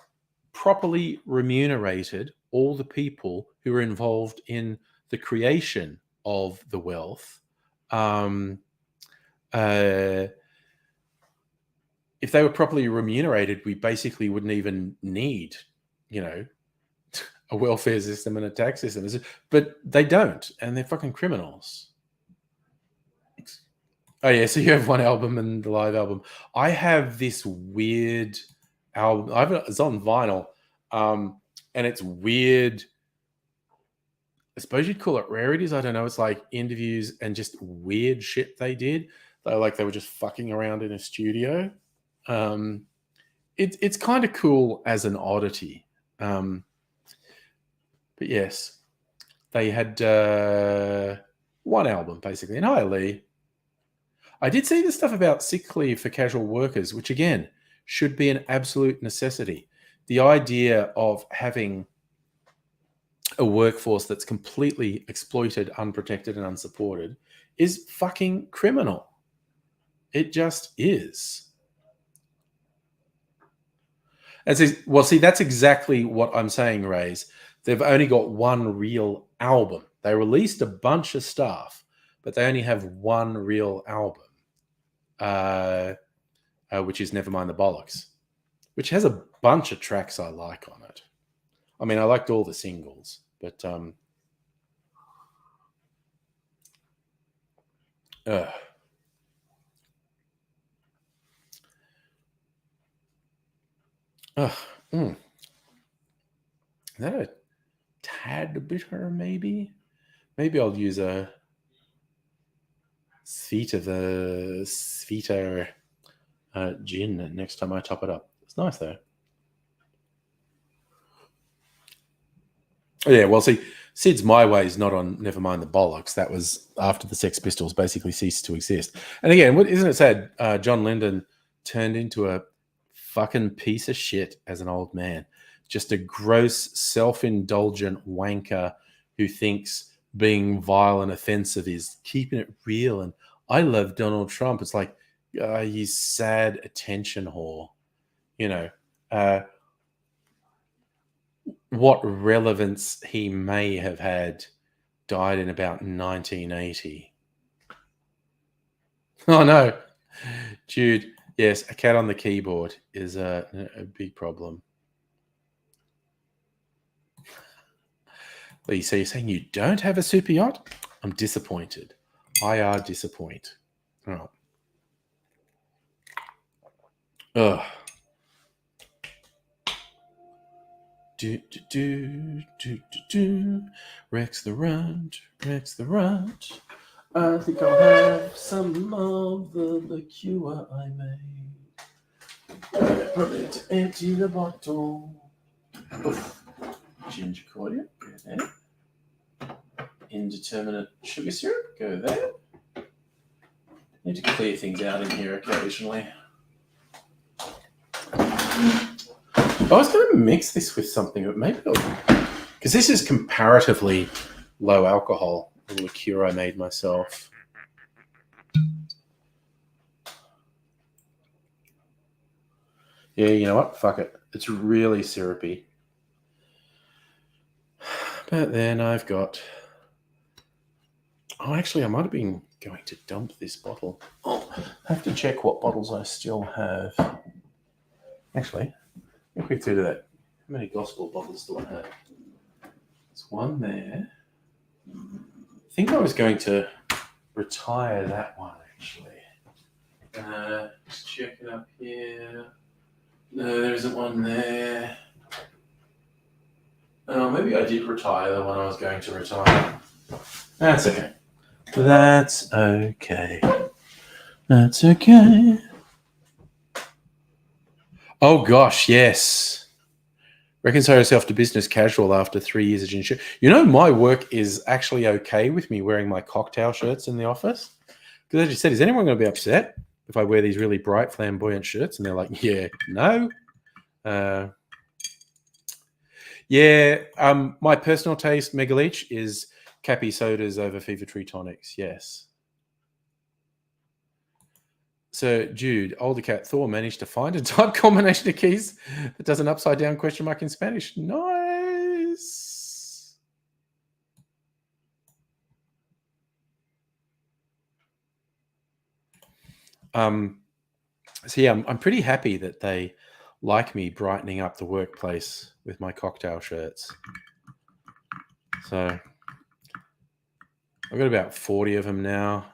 properly remunerated all the people who are involved in the creation of the wealth, if they were properly remunerated, we basically wouldn't even need, a welfare system and a tax system. But they don't, and they're fucking criminals. Oh yeah, so you have one album and the live album. I have this weird album. It's on vinyl, and it's weird. I suppose you'd call it rarities. I don't know. It's like interviews and just weird shit they did. They were just fucking around in a studio. It's kind of cool as an oddity. But yes, they had one album basically. And hi, Lee. I did see the stuff about sick leave for casual workers, which again should be an absolute necessity. The idea of having a workforce that's completely exploited, unprotected, and unsupported is fucking criminal. It just is. Well, see, that's exactly what I'm saying, Rays. They've only got one real album. They released a bunch of stuff, but they only have one real album, which is Nevermind the Bollocks, which has a bunch of tracks I like on it. I mean, I liked all the singles, but Is that a tad bitter, maybe? Maybe I'll use a Svita gin next time I top it up. It's nice, though. Yeah, well, see, Sid's My Way is not on Nevermind the Bollocks. That was after the Sex Pistols basically ceased to exist. And again, isn't it sad? John Lyndon turned into a fucking piece of shit as an old man. Just a gross, self-indulgent wanker who thinks being vile and offensive is keeping it real. And I love Donald Trump. It's like, you sad attention whore. What relevance he may have had died in about 1980. Oh, no. Jude, yes, a cat on the keyboard is a big problem. Lee, so you're saying you don't have a super yacht? I'm disappointed. I are disappointed. Oh. Ugh. Rex the Runt. I think I'll have some of the liqueur I made. Probably to empty the bottle. Oof. Ginger cordial, go there. Indeterminate sugar syrup, go there. Need to clear things out in here occasionally. I was going to mix this with something, but maybe because this is comparatively low alcohol, the liqueur I made myself. Yeah, you know what? Fuck it. It's really syrupy. But then I've got... Oh, actually, I might have been going to dump this bottle. Oh, I have to check what bottles I still have. Actually, if we do that, how many gospel bottles do I have? There's one there. I think I was going to retire that one, actually. Just check it up here. No, there isn't one there. Oh, maybe I did retire the one I was going to retire. That's okay. That's okay. That's okay. Oh, gosh, yes. Reconcile yourself to business casual after 3 years of gin shirt. My work is actually okay with me wearing my cocktail shirts in the office. Because as you said, is anyone going to be upset if I wear these really bright, flamboyant shirts? And they're like, yeah, no. My personal taste, Megaleech, is Cappy sodas over Fever Tree tonics. Yes. So, Jude, older cat Thor managed to find a type combination of keys that does an upside down question mark in Spanish. Nice. So yeah, I'm pretty happy that they like me brightening up the workplace with my cocktail shirts. So I've got about 40 of them now.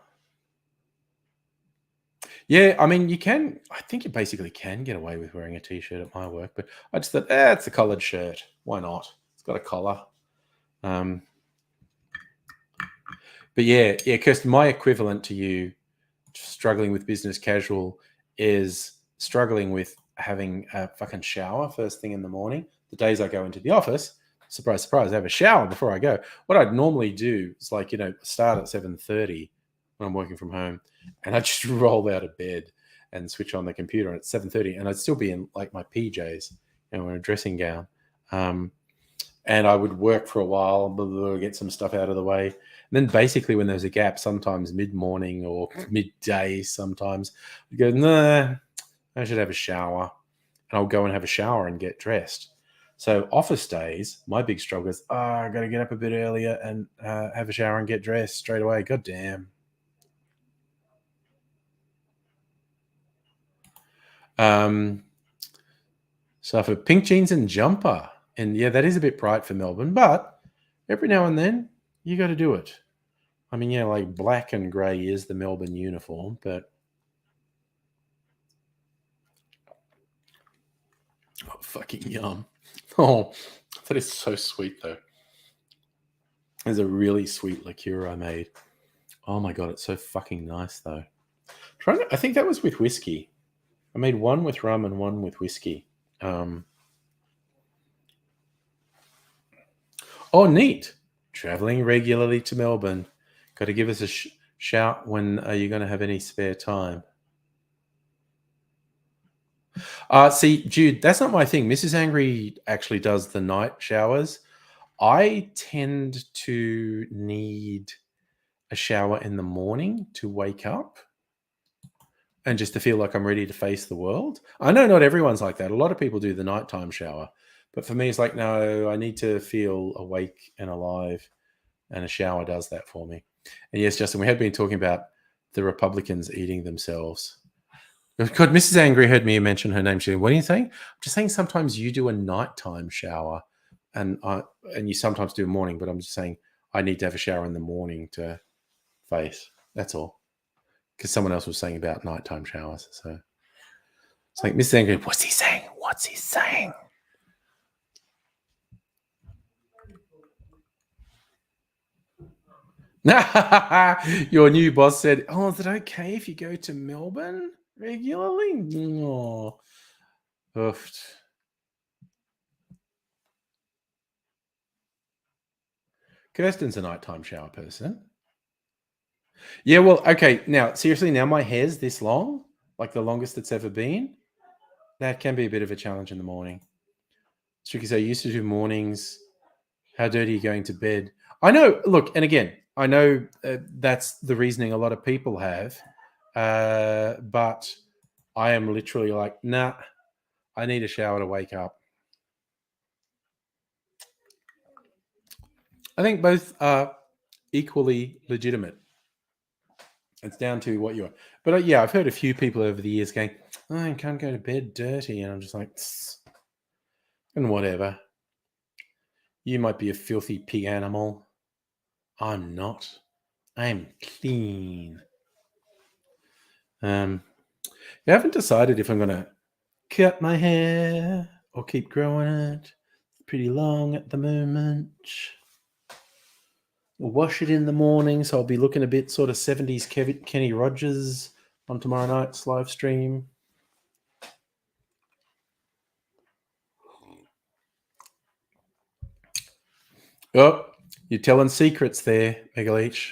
Yeah, I mean, I think you basically can get away with wearing a t-shirt at my work, but I just thought, it's a collared shirt. Why not? It's got a collar. But yeah, Kirsten, my equivalent to you struggling with business casual is struggling with having a fucking shower first thing in the morning. The days I go into the office, surprise, surprise, I have a shower before I go. What I'd normally do is start at 7:30 when I'm working from home, and I'd just roll out of bed and switch on the computer at 7:30, and I'd still be in like my PJs, in a dressing gown. And I would work for a while, get some stuff out of the way. And then basically when there's a gap, sometimes mid-morning or midday sometimes, I'd go, nah, I should have a shower. And I'll go and have a shower and get dressed. So office days, my big struggle is, I got to get up a bit earlier and have a shower and get dressed straight away. God damn. So for pink jeans and jumper. And yeah, that is a bit bright for Melbourne, but every now and then you got to do it. I mean, yeah, like black and grey is the Melbourne uniform, but fucking yum. Oh, that is so sweet though. There's a really sweet liqueur I made. Oh my god, it's so fucking nice though. I think that was with whiskey. I made one with rum and one with whiskey. Oh, neat. Traveling regularly to Melbourne. Got to give us a shout when are you going to have any spare time? See, Jude, that's not my thing. Mrs. Angry actually does the night showers. I tend to need a shower in the morning to wake up and just to feel like I'm ready to face the world. I know not everyone's like that. A lot of people do the nighttime shower. But for me, it's like, no, I need to feel awake and alive. And a shower does that for me. And yes, Justin, we had been talking about the Republicans eating themselves. God, Mrs. Angry heard me mention her name. She said, what are you saying? I'm just saying sometimes you do a nighttime shower and you sometimes do a morning, but I'm just saying I need to have a shower in the morning to face. That's all. Because someone else was saying about nighttime showers. So it's like, Mrs. Angry, what's he saying? What's he saying? Your new boss said, oh, is it okay if you go to Melbourne regularly? Oh, oofed. Kirsten's a nighttime shower person. Yeah, well, okay. Now, seriously, now my hair's this long, like the longest it's ever been. That can be a bit of a challenge in the morning. It's tricky. So I used to do mornings. How dirty are you going to bed? I know. Look, and again, I know that's the reasoning a lot of people have, but I am literally like, nah, I need a shower to wake up. I think both are equally legitimate. It's down to what you are. But yeah, I've heard a few people over the years going, oh, I can't go to bed dirty. And I'm just like, and whatever. You might be a filthy pig animal. I'm not. I'm clean. I haven't decided if I'm going to cut my hair or keep growing it. It's pretty long at the moment. Wash it in the morning, so I'll be looking a bit sort of 70s Kenny Rogers on tomorrow night's live stream. Oh, you're telling secrets there, Megaleech.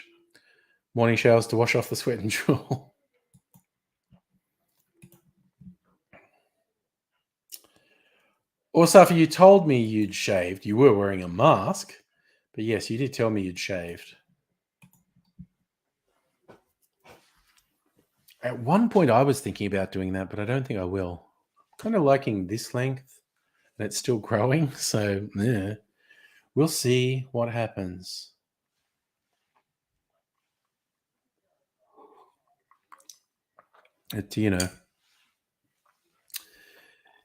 Morning showers to wash off the sweat and drool. Or Safi, you told me you'd shaved. You were wearing a mask, but yes, you did tell me you'd shaved. At one point, I was thinking about doing that, but I don't think I will. Kind of liking this length, and it's still growing. So, yeah, we'll see what happens.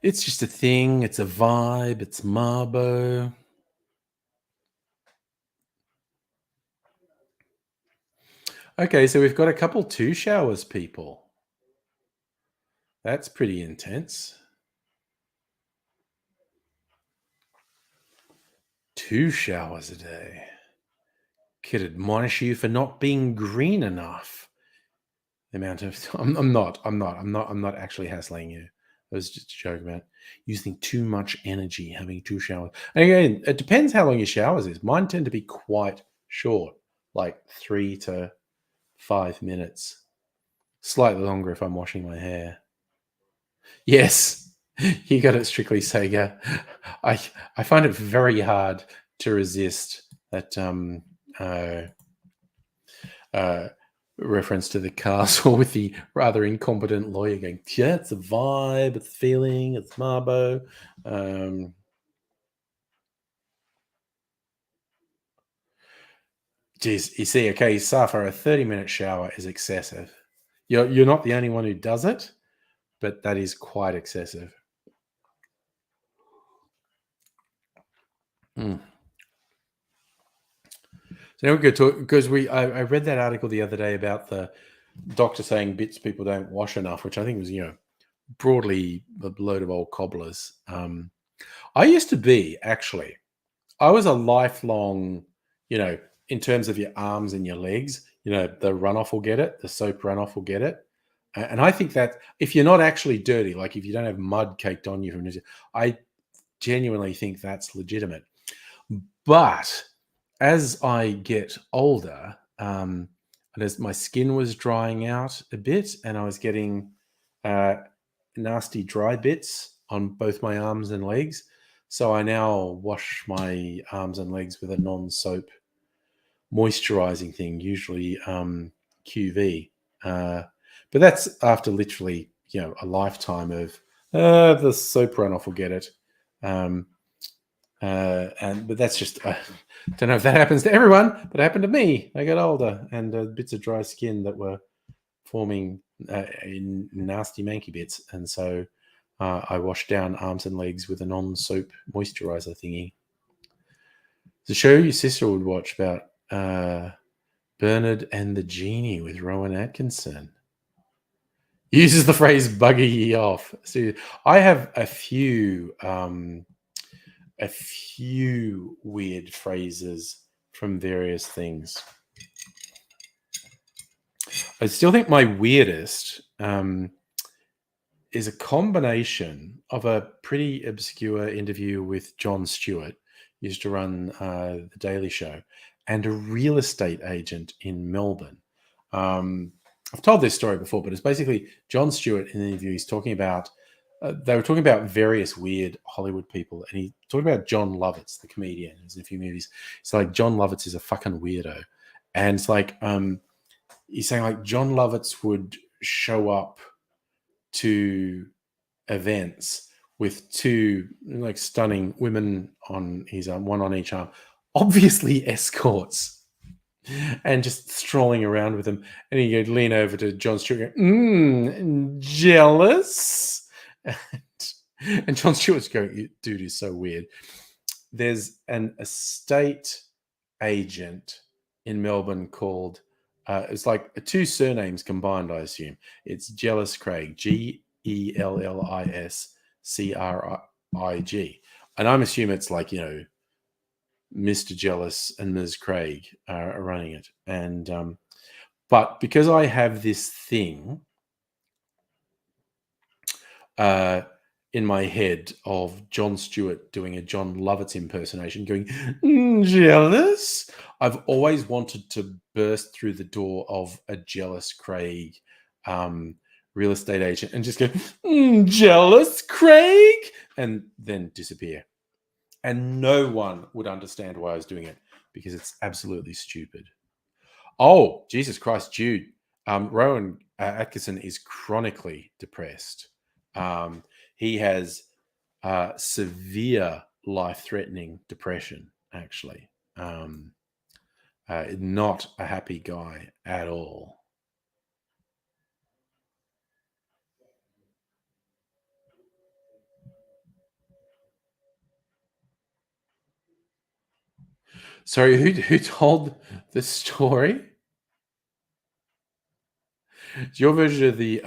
It's just a thing. It's a vibe. It's Marbo. Okay, so we've got a couple 2 showers, people. That's pretty intense. 2 showers a day. Could admonish you for not being green enough. The amount of I'm not actually hassling you. It was just a joke about using too much energy, having 2 showers. And again, it depends how long your showers is. Mine tend to be quite short, like 3 to 5 minutes. Slightly longer if I'm washing my hair. Yes, you got it, Strictly Sega. I find it very hard to resist that reference to the castle with the rather incompetent lawyer going, yeah, it's a vibe, it's feeling, it's Marbo. Geez, you see, okay, Safa, a 30-minute shower is excessive. You're not the only one who does it, but that is quite excessive. So now we could talk, because I read that article the other day about the doctor saying bits people don't wash enough, which I think was, broadly a load of old cobblers. I used to be, actually, I was a lifelong, in terms of your arms and your legs, the runoff will get it, the soap runoff will get it. And I think that if you're not actually dirty, like if you don't have mud caked on you from I genuinely think that's legitimate. But as I get older, and as my skin was drying out a bit, and I was getting nasty dry bits on both my arms and legs, so I now wash my arms and legs with a non-soap moisturizing thing, usually QV. But that's after literally, a lifetime of the soap runoff will get it. But that's just, I don't know if that happens to everyone, but it happened to me. I got older and bits of dry skin that were forming in nasty manky bits. And so I washed down arms and legs with a non-soap moisturizer thingy. The show your sister would watch about Bernard and the Genie with Rowan Atkinson. Uses the phrase "bugger ye off." So I have a few weird phrases from various things. I still think my weirdest is a combination of a pretty obscure interview with Jon Stewart, used to run The Daily Show, and a real estate agent in Melbourne. I've told this story before, but it's basically Jon Stewart in the interview. He's talking about, they were talking about various weird Hollywood people, and he talked about John Lovitz, the comedian, who's in a few movies. It's like, John Lovitz is a fucking weirdo. And it's like, he's saying like John Lovitz would show up to events with 2 like stunning women on his arm, one on each arm, obviously escorts, and just strolling around with them. And he'd lean over to Jon Stewart, jealous. And Jon Stewart's going, dude is so weird. There's an estate agent in Melbourne called, it's like 2 surnames combined, I assume. It's Jealous Craig, GELLISCRIG. And I'm assuming it's like, Mr. Jealous and Ms. Craig are running it. And but because I have this thing, in my head of Jon Stewart doing a John Lovitz impersonation, going, jealous? I've always wanted to burst through the door of a jealous Craig real estate agent and just go, jealous Craig? And then disappear. And no one would understand why I was doing it because it's absolutely stupid. Oh, Jesus Christ, Jude. Rowan Atkinson is chronically depressed. He has severe life-threatening depression, actually. Not a happy guy at all. Sorry, who told the story? Your version of the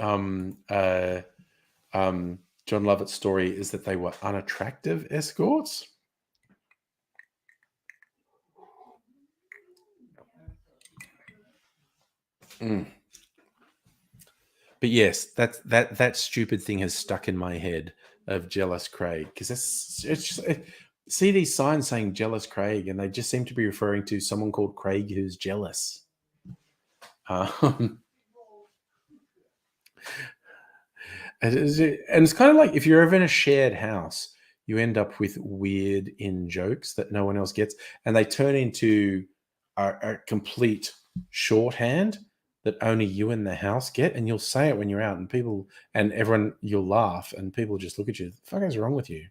John Lovett story is that they were unattractive escorts. But yes, that stupid thing has stuck in my head of jealous Craig because see these signs saying jealous Craig, and they just seem to be referring to someone called Craig who's jealous. And it's kind of like if you're ever in a shared house, you end up with weird in jokes that no one else gets, and they turn into a complete shorthand that only you in the house get, and you'll say it when you're out, and people and everyone, you'll laugh, and people just look at you. The fuck is wrong with you?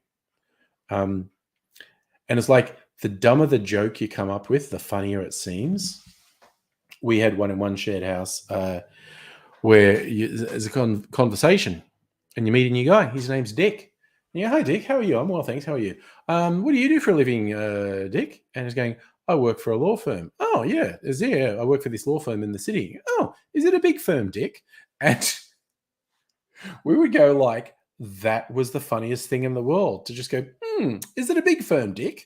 And it's like the dumber the joke you come up with, the funnier it seems. We had one in one shared house where there's a conversation, and you meet a new guy. His name's Dick. Yeah, hi Dick. How are you? I'm well, thanks. How are you? What do you do for a living, Dick? And he's going, I work for a law firm. Oh yeah, I work for this law firm in the city. Oh, is it a big firm, Dick? And we would go like, that was the funniest thing in the world to just go, is it a big firm, Dick?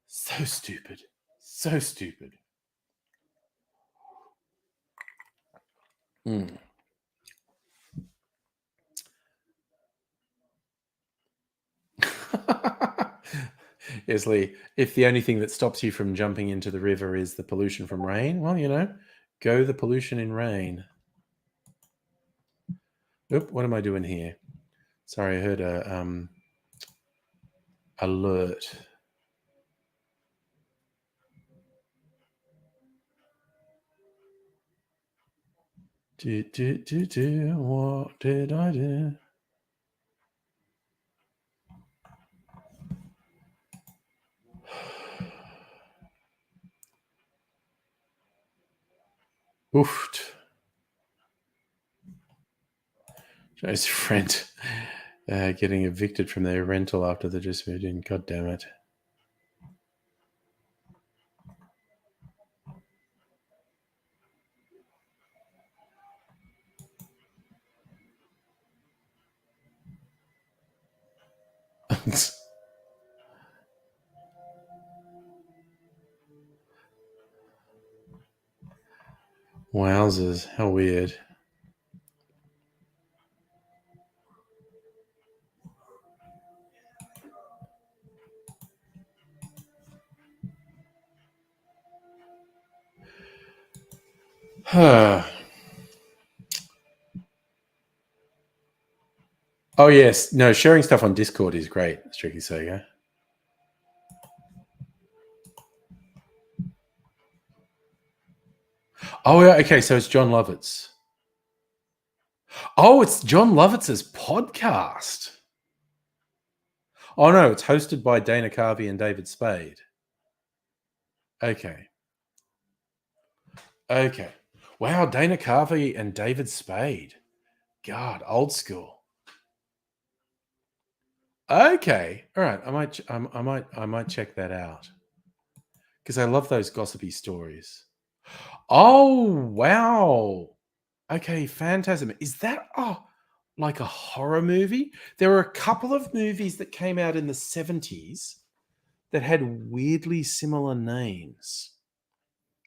So stupid. So stupid. Yes, Lee, if the only thing that stops you from jumping into the river is the pollution from rain, well, go the pollution in rain. Oop, what am I doing here? Sorry, I heard a alert. What did I do? Oofed. Joe's friend getting evicted from their rental after they just moved in. God damn it. Wowzers, how weird. Oh yes, no, sharing stuff on Discord is great. Strictly so, yeah. Oh yeah, okay, so it's John Lovitz. Oh, it's John Lovitz's podcast. Oh no, it's hosted by Dana Carvey and David Spade. Okay. Wow, Dana Carvey and David Spade. God, old school. Okay, all right. I might check that out because I love those gossipy stories. Oh wow. Okay, Phantasm. Is that like a horror movie? There were a couple of movies that came out in the 70s that had weirdly similar names.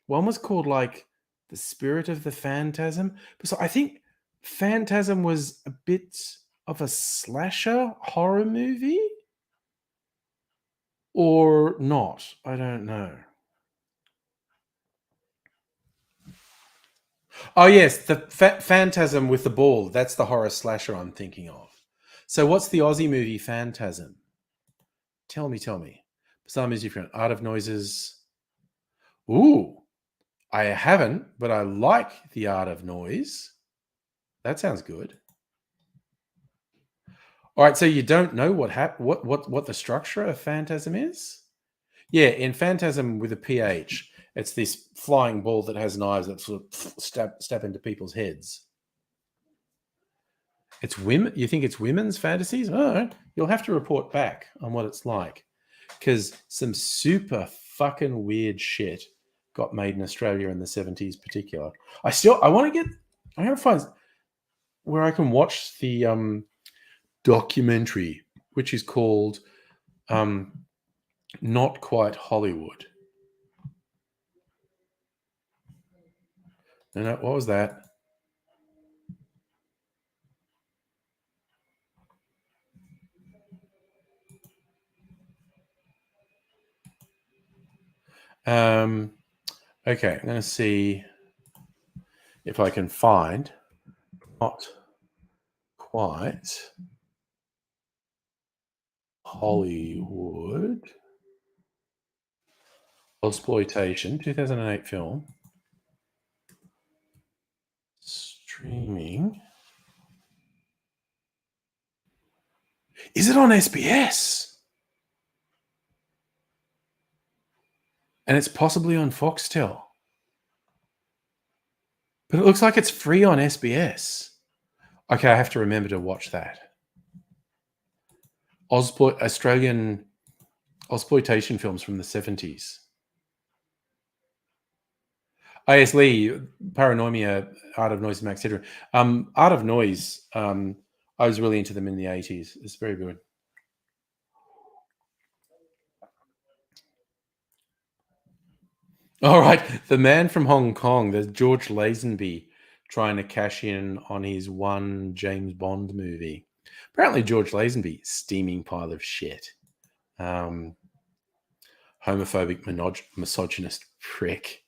One was called like The Spirit of the Phantasm. So I think Phantasm was a bit of a slasher horror movie? Or not? I don't know. Oh, yes, the Phantasm with the ball. That's the horror slasher I'm thinking of. So what's the Aussie movie Phantasm? Tell me. Bizarre Music from Art of Noises. Ooh, I haven't, but I like The Art of Noise. That sounds good. All right, so you don't know what the structure of Phantasm is? Yeah, in Phantasm with a PH, it's this flying ball that has knives that sort of stab into people's heads. It's women. You think it's women's fantasies? Oh, you'll have to report back on what it's like, because some super fucking weird shit got made in Australia in the 70s, particular. I want to find where I can watch the documentary, which is called Not Quite Hollywood. No, what was that? Okay, I'm going to see if I can find Not Quite Hollywood exploitation 2008 film streaming. Is it on SBS? And it's possibly on Foxtel. But it looks like it's free on SBS. Okay, I have to remember to watch that. Australian exploitation films from the 70s. A.S. Lee, Paranoia, Art of Noise, and Max Headroom. Art of Noise, I was really into them in the 80s. It's very good. All right, The Man from Hong Kong. There's George Lazenby trying to cash in on his one James Bond movie. Apparently, George Lazenby, steaming pile of shit. Homophobic, misogynist prick.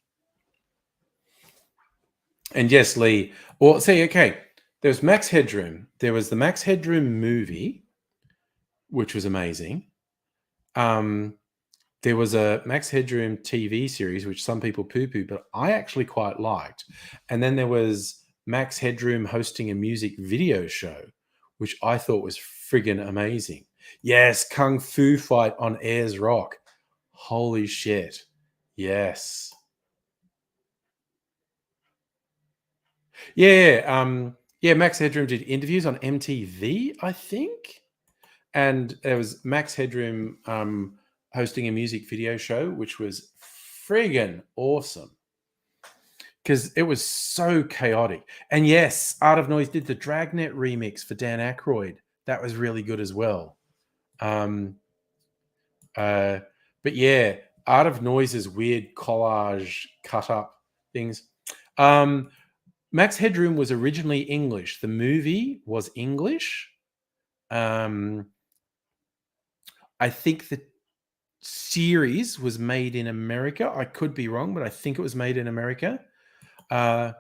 And yes, Lee. Well, see, okay. There was Max Headroom. There was the Max Headroom movie, which was amazing. There was a Max Headroom TV series, which some people poo-poo, but I actually quite liked. And then there was Max Headroom hosting a music video show, which I thought was friggin' amazing. Yes, Kung Fu fight on Ayers Rock. Holy shit. Yes. Yeah, Max Headroom did interviews on MTV, I think. And there was Max Headroom hosting a music video show, which was friggin' awesome because it was so chaotic. And yes, Art of Noise did the Dragnet remix for Dan Aykroyd. That was really good as well. But yeah, Art of Noise's weird collage cut up things. Max Headroom was originally English. The movie was English. I think the series was made in America. I could be wrong, but I think it was made in America. And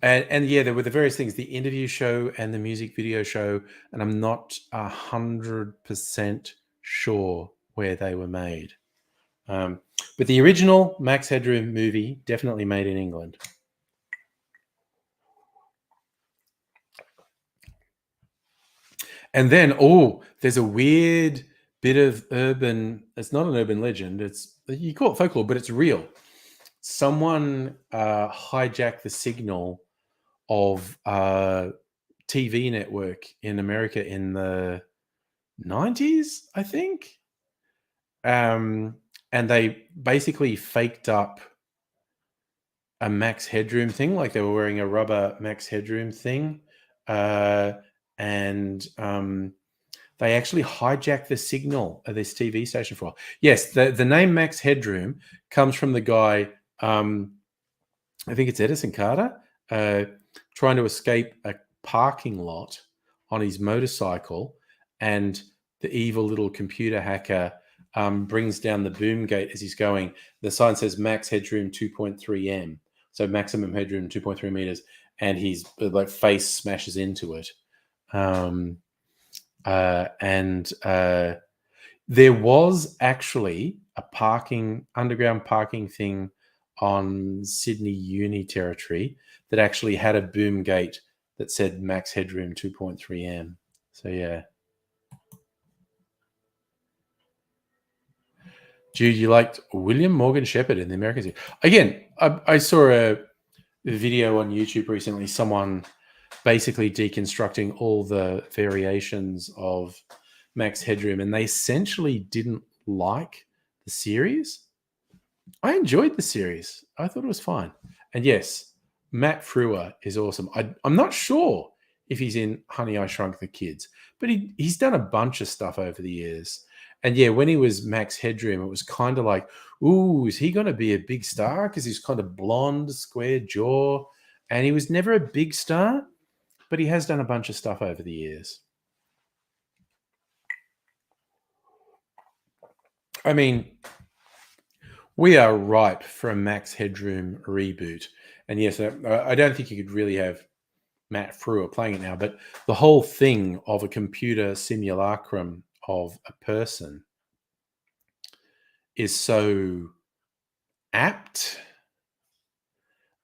yeah, there were the various things, the interview show and the music video show, and I'm not 100% sure where they were made. But the original Max Headroom movie definitely made in England. And then, there's a weird bit of urban, it's not an urban legend, you call it folklore, but it's real. Someone hijacked the signal of a TV network in America in the 90s, I think. And they basically faked up a Max Headroom thing, like they were wearing a rubber Max Headroom thing. And they actually hijacked the signal of this TV station for a while. Yes, the name Max Headroom comes from the guy, I think it's Edison Carter, trying to escape a parking lot on his motorcycle, and the evil little computer hacker brings down the boom gate as he's going. The sign says max headroom 2.3 m, so maximum headroom 2.3 meters, and his like face smashes into it. There was actually a underground parking thing on Sydney Uni territory that actually had a boom gate that said max headroom 2.3 m. So yeah. Jude, you liked William Morgan Shepherd in the American series. Again, I saw a video on YouTube recently, someone basically deconstructing all the variations of Max Headroom, and they essentially didn't like the series. I enjoyed the series. I thought it was fine. And yes, Matt Frewer is awesome. I'm not sure if he's in Honey, I Shrunk the Kids, but he's done a bunch of stuff over the years. And yeah, when he was Max Headroom, it was kind of like, ooh, is he going to be a big star? Because he's kind of blonde, square jaw. And he was never a big star, but he has done a bunch of stuff over the years. I mean, we are ripe for a Max Headroom reboot. And yes, I don't think you could really have Matt Frewer playing it now, but the whole thing of a computer simulacrum of a person is so apt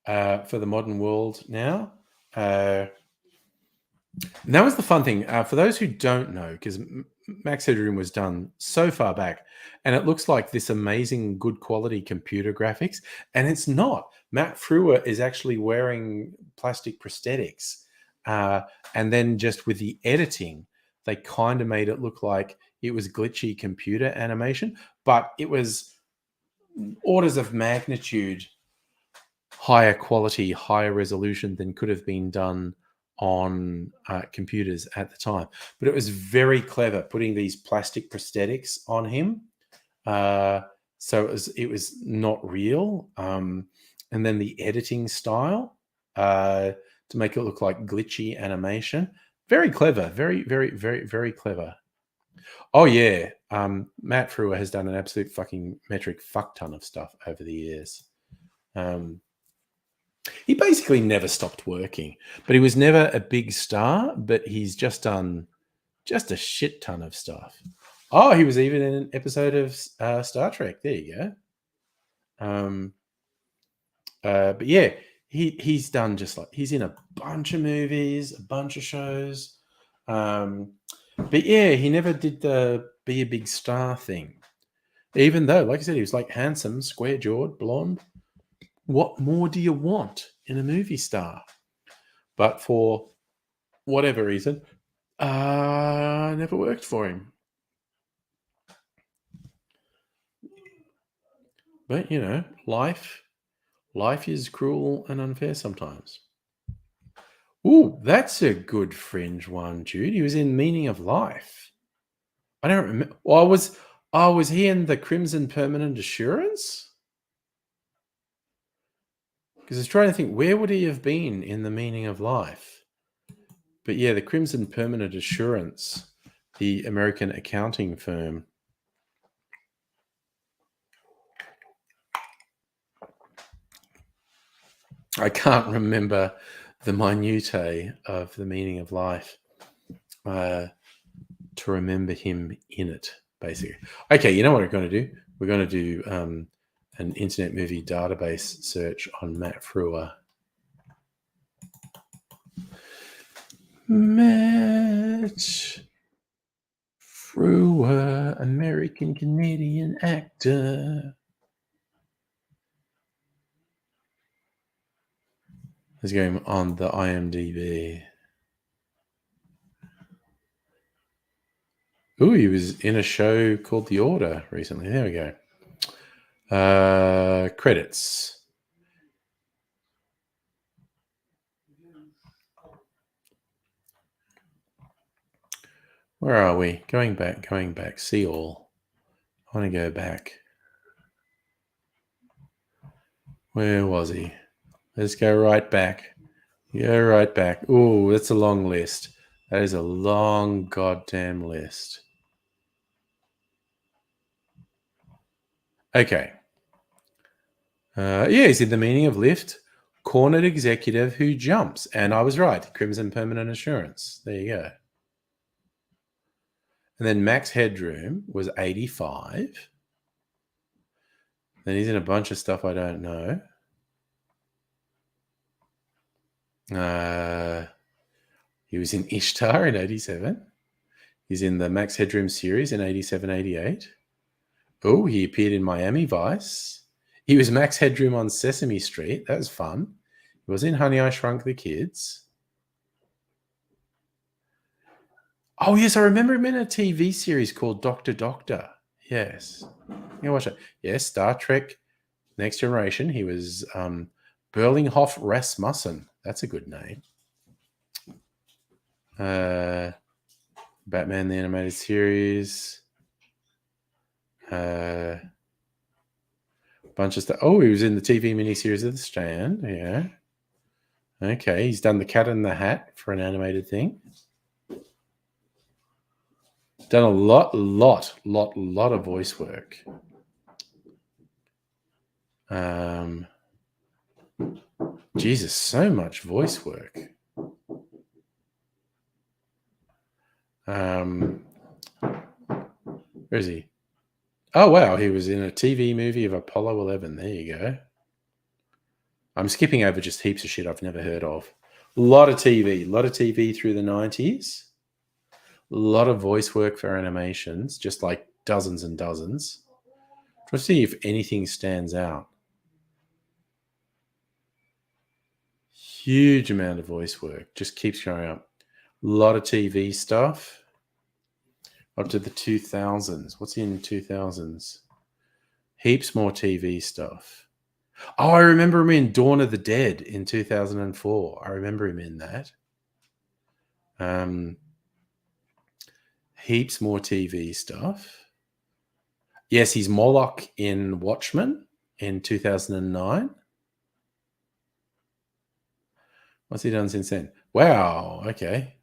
for the modern world now. And that was the fun thing. For those who don't know, because Max Headroom was done so far back, and it looks like this amazing, good quality computer graphics, and it's not. Matt Frewer is actually wearing plastic prosthetics. And then just with the editing, they kind of made it look like it was glitchy computer animation, but it was orders of magnitude higher quality, higher resolution than could have been done on computers at the time. But it was very clever putting these plastic prosthetics on him. So it was not real. And then the editing style to make it look like glitchy animation. Very clever. Very, very, very, very clever. Oh, yeah. Matt Frewer has done an absolute fucking metric fuck ton of stuff over the years. He basically never stopped working, but he was never a big star, but he's just done just a shit ton of stuff. Oh, he was even in an episode of Star Trek. There you go. But yeah, he's done just like he's in a bunch of movies, a bunch of shows. But yeah, he never did the be a big star thing. Even though, like I said, he was like handsome, square-jawed, blonde. What more do you want in a movie star? But for whatever reason, never worked for him. But you know, life is cruel and unfair sometimes. Ooh, that's a good fringe one, Jude. He was in Meaning of Life. I don't remember. Well, was he in the Crimson Permanent Assurance? Because I was trying to think, where would he have been in The Meaning of Life? But yeah, the Crimson Permanent Assurance, the American accounting firm. I can't remember the minutiae of The Meaning of Life to remember him in it, basically. Okay, you know what we're going to do? We're going to do an Internet Movie Database search on Matt Frewer. Matt Frewer, American Canadian actor. Let's go on the IMDb. Ooh, he was in a show called The Order recently. There we go. Credits. Where are we? Going back. See all. I want to go back. Where was he? Let's go right back. Yeah, right back. Oh, that's a long list. That is a long goddamn list. Okay. Yeah, he's in The Meaning of Lift. Cornered executive who jumps. And I was right. Crimson Permanent Assurance. There you go. And then Max Headroom was 85. Then he's in a bunch of stuff I don't know. He was in Ishtar in 87. He's in the Max Headroom series in 87, 88. Oh, he appeared in Miami Vice. He was Max Headroom on Sesame Street. That was fun. He was in Honey, I Shrunk the Kids. Oh, yes, I remember him in a TV series called Dr. Doctor. Yes. Yeah, watch it. Yes, Star Trek Next Generation. He was Berlinghoff Rasmussen. That's a good name. Batman the Animated Series. Bunch of stuff. Oh, he was in the TV miniseries of The Stand. Yeah. Okay, he's done The Cat in the Hat for an animated thing. Done a lot of voice work. Jesus, so much voice work. Where is he? Oh, wow, he was in a TV movie of Apollo 11. There you go. I'm skipping over just heaps of shit I've never heard of. A lot of TV through the 90s. A lot of voice work for animations, just like dozens and dozens. Try to see if anything stands out. Huge amount of voice work. Just keeps going up. A lot of TV stuff. Up to the 2000s. What's in 2000s? Heaps more TV stuff. Oh, I remember him in Dawn of the Dead in 2004. I remember him in that. Heaps more TV stuff. Yes, he's Moloch in Watchmen in 2009. What's he done since then? Wow, okay.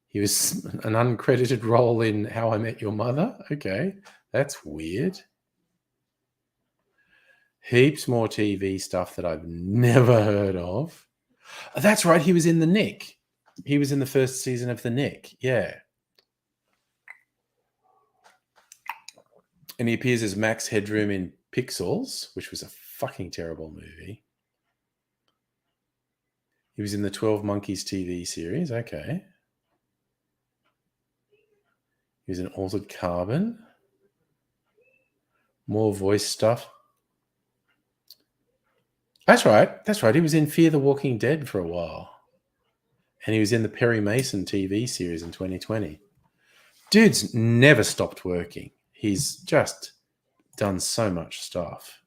He was an uncredited role in How I Met Your Mother. Okay, that's weird. Heaps more TV stuff that I've never heard of. Oh, that's right, he was in The Nick. He was in the first season of The Nick, yeah. And he appears as Max Headroom in Pixels, which was a fucking terrible movie. He was in the 12 Monkeys TV series, okay. He was in Altered Carbon. More voice stuff. That's right. He was in Fear the Walking Dead for a while. And he was in the Perry Mason TV series in 2020. Dude's never stopped working. He's just done so much stuff.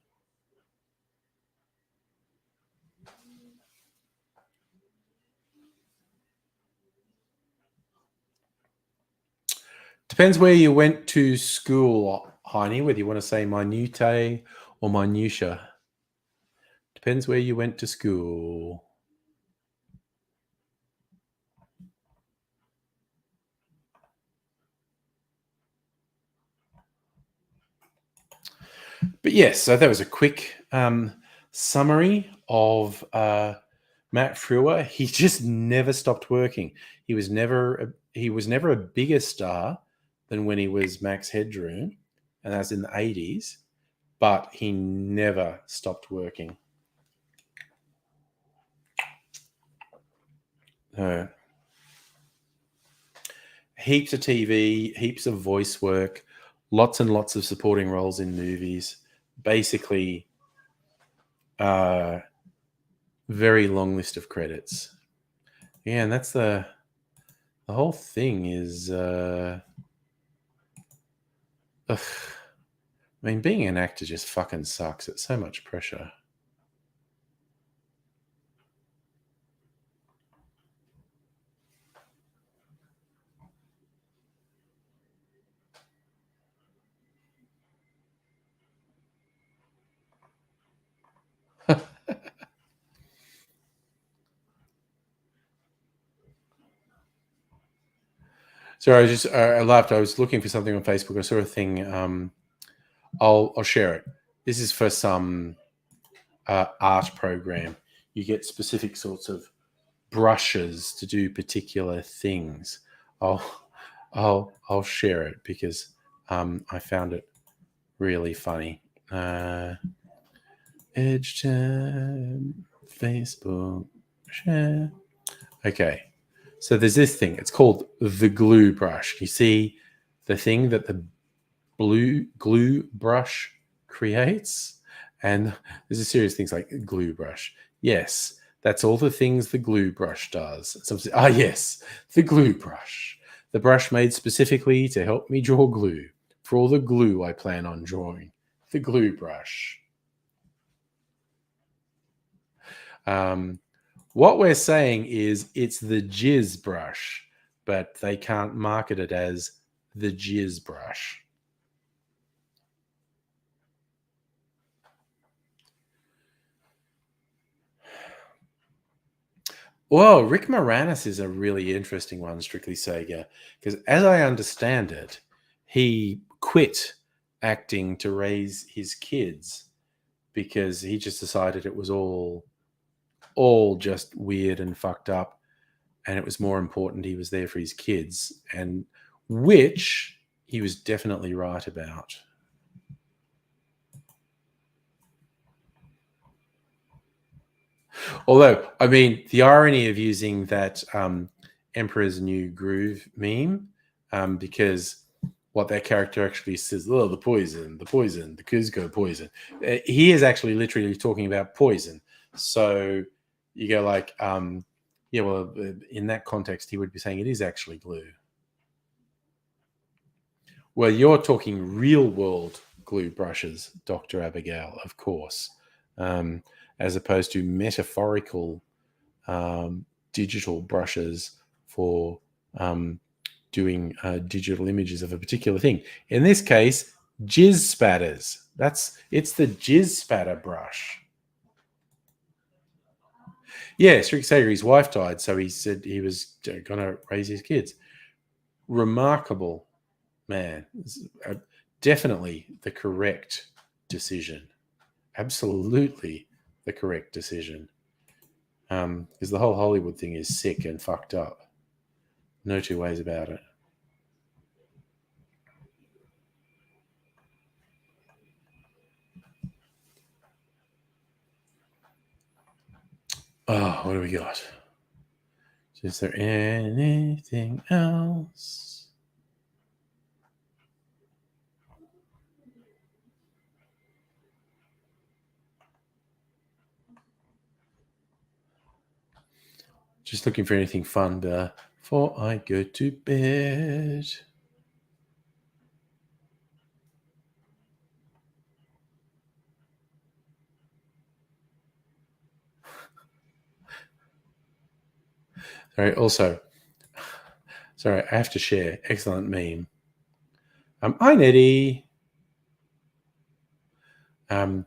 Depends where you went to school, Heine, whether you want to say minutiae or minutia. Depends where you went to school. But yes, so that was a quick summary of Matt Frewer. He just never stopped working. He was never a bigger star than when he was Max Headroom, and that's in the 80s. But he never stopped working. Heaps of TV, heaps of voice work, lots and lots of supporting roles in movies. Basically, very long list of credits. Yeah, and that's the whole thing is. I mean, being an actor just fucking sucks. It's so much pressure. Sorry, I laughed. I was looking for something on Facebook. I saw a thing. I'll share it. This is for some art program. You get specific sorts of brushes to do particular things. I'll share it because I found it really funny. Edge tab, Facebook, share. Okay, so there's this thing. It's called the glue brush. You see the thing that the glue brush creates, and there's a series of things like glue brush. Yes, that's all the things the glue brush does. Yes, the glue brush. The brush made specifically to help me draw glue. For all the glue I plan on drawing. The glue brush. What we're saying is it's the jizz brush, but they can't market it as the jizz brush. Well, Rick Moranis is a really interesting one, Strictly Sega, because as I understand it, he quit acting to raise his kids because he just decided it was all just weird and fucked up, and it was more important he was there for his kids, and which he was definitely right about. Although, I mean, the irony of using that Emperor's New Groove meme, because what that character actually says, oh, the poison, the Kuzco poison. He is actually literally talking about poison. So you go like, yeah, well, in that context, he would be saying it is actually glue. Well, you're talking real world glue brushes, Dr. Abigail, of course, as opposed to metaphorical digital brushes for doing digital images of a particular thing. In this case, jizz spatters. It's the jizz spatter brush. Yeah, Strict Sager, his wife died, so he said he was going to raise his kids. Remarkable man. Definitely the correct decision. Absolutely the correct decision. Because the whole Hollywood thing is sick and fucked up. No two ways about it. Oh, what do we got? Is there anything else? Just looking for anything fun before I go to bed. Sorry, also, sorry, I have to share. Excellent meme. Hi, Nettie. I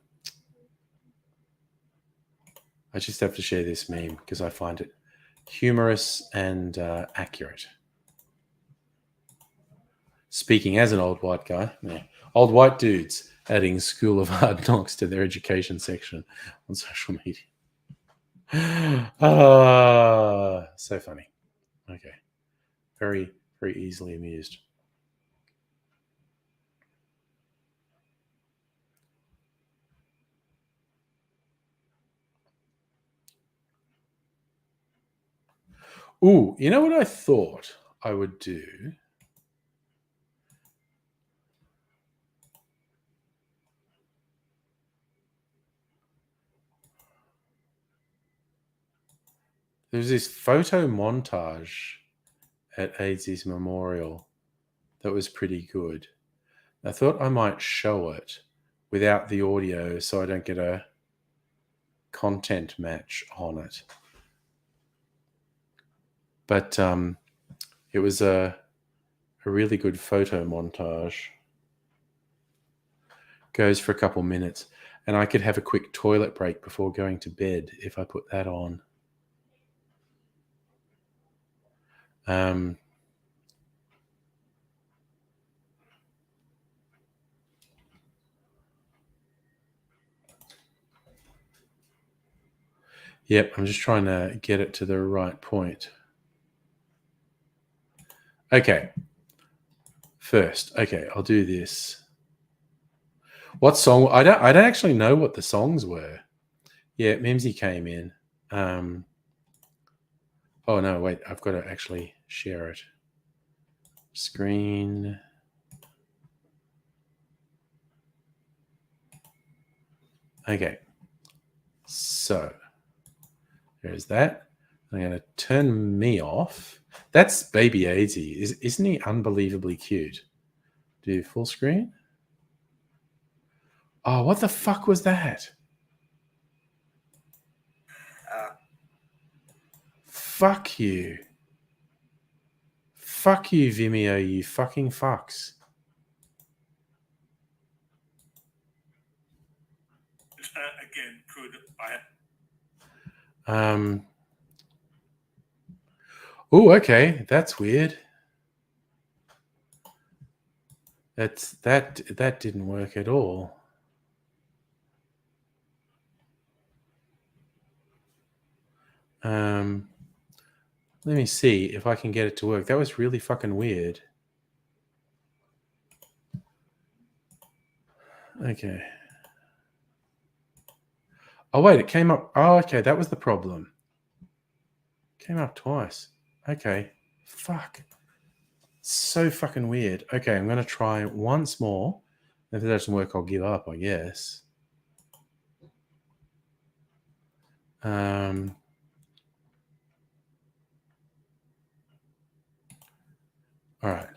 just have to share this meme because I find it humorous and accurate. Speaking as an old white guy, yeah. Old white dudes adding School of Hard Knocks to their education section on social media. So funny. Okay. Very, very easily amused. Ooh, you know what I thought I would do? There's this photo montage at AIDS's memorial that was pretty good. I thought I might show it without the audio so I don't get a content match on it. But it was a really good photo montage. Goes for a couple minutes. And I could have a quick toilet break before going to bed if I put that on. Yep, I'm just trying to get it to the right point. Okay. First, okay, I'll do this. What song? I don't actually know what the songs were. Yeah, Mimsy came in. Oh no, wait, I've got to actually share it. Screen. Okay. So there's that. I'm going to turn me off. That's Baby AZ. Isn't he unbelievably cute? Do full screen. Oh, what the fuck was that? Fuck you. Fuck you, Vimeo, you fucking fucks. Again, could I? Oh, okay. That's weird. That didn't work at all. Let me see if I can get it to work. That was really fucking weird. Okay. Oh, wait, it came up. Oh, okay, that was the problem. It came up twice. Okay. Fuck. So fucking weird. Okay, I'm going to try once more. If it doesn't work, I'll give up, I guess. All right.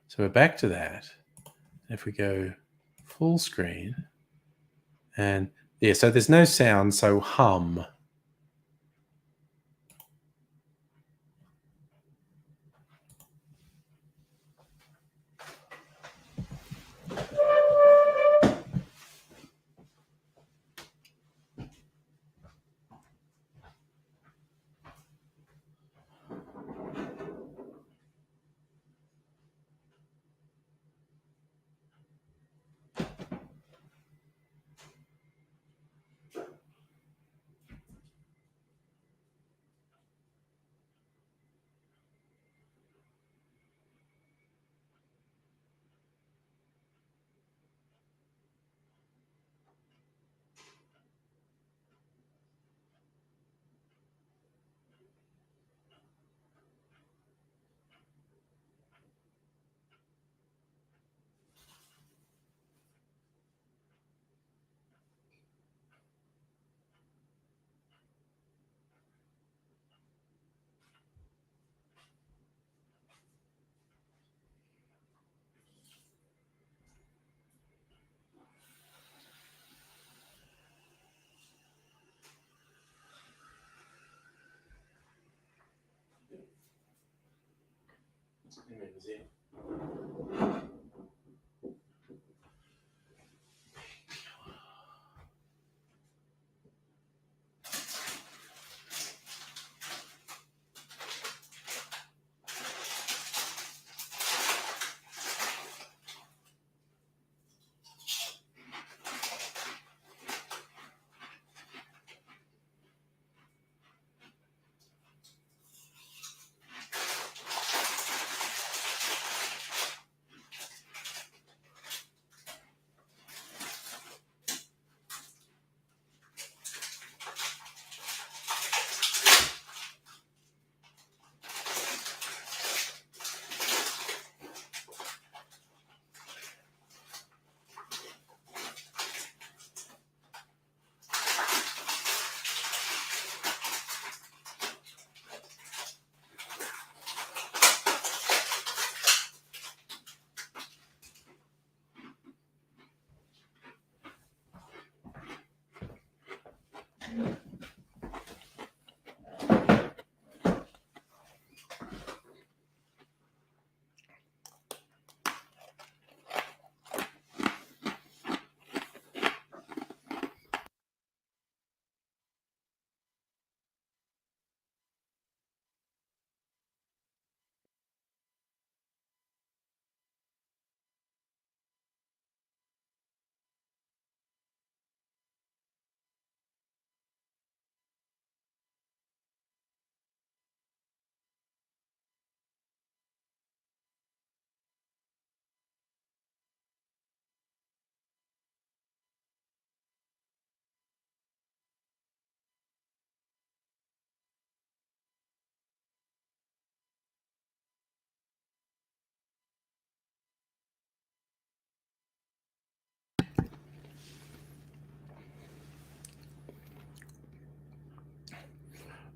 So we're back to that. If we go full screen, and yeah, so there's no sound, so hum.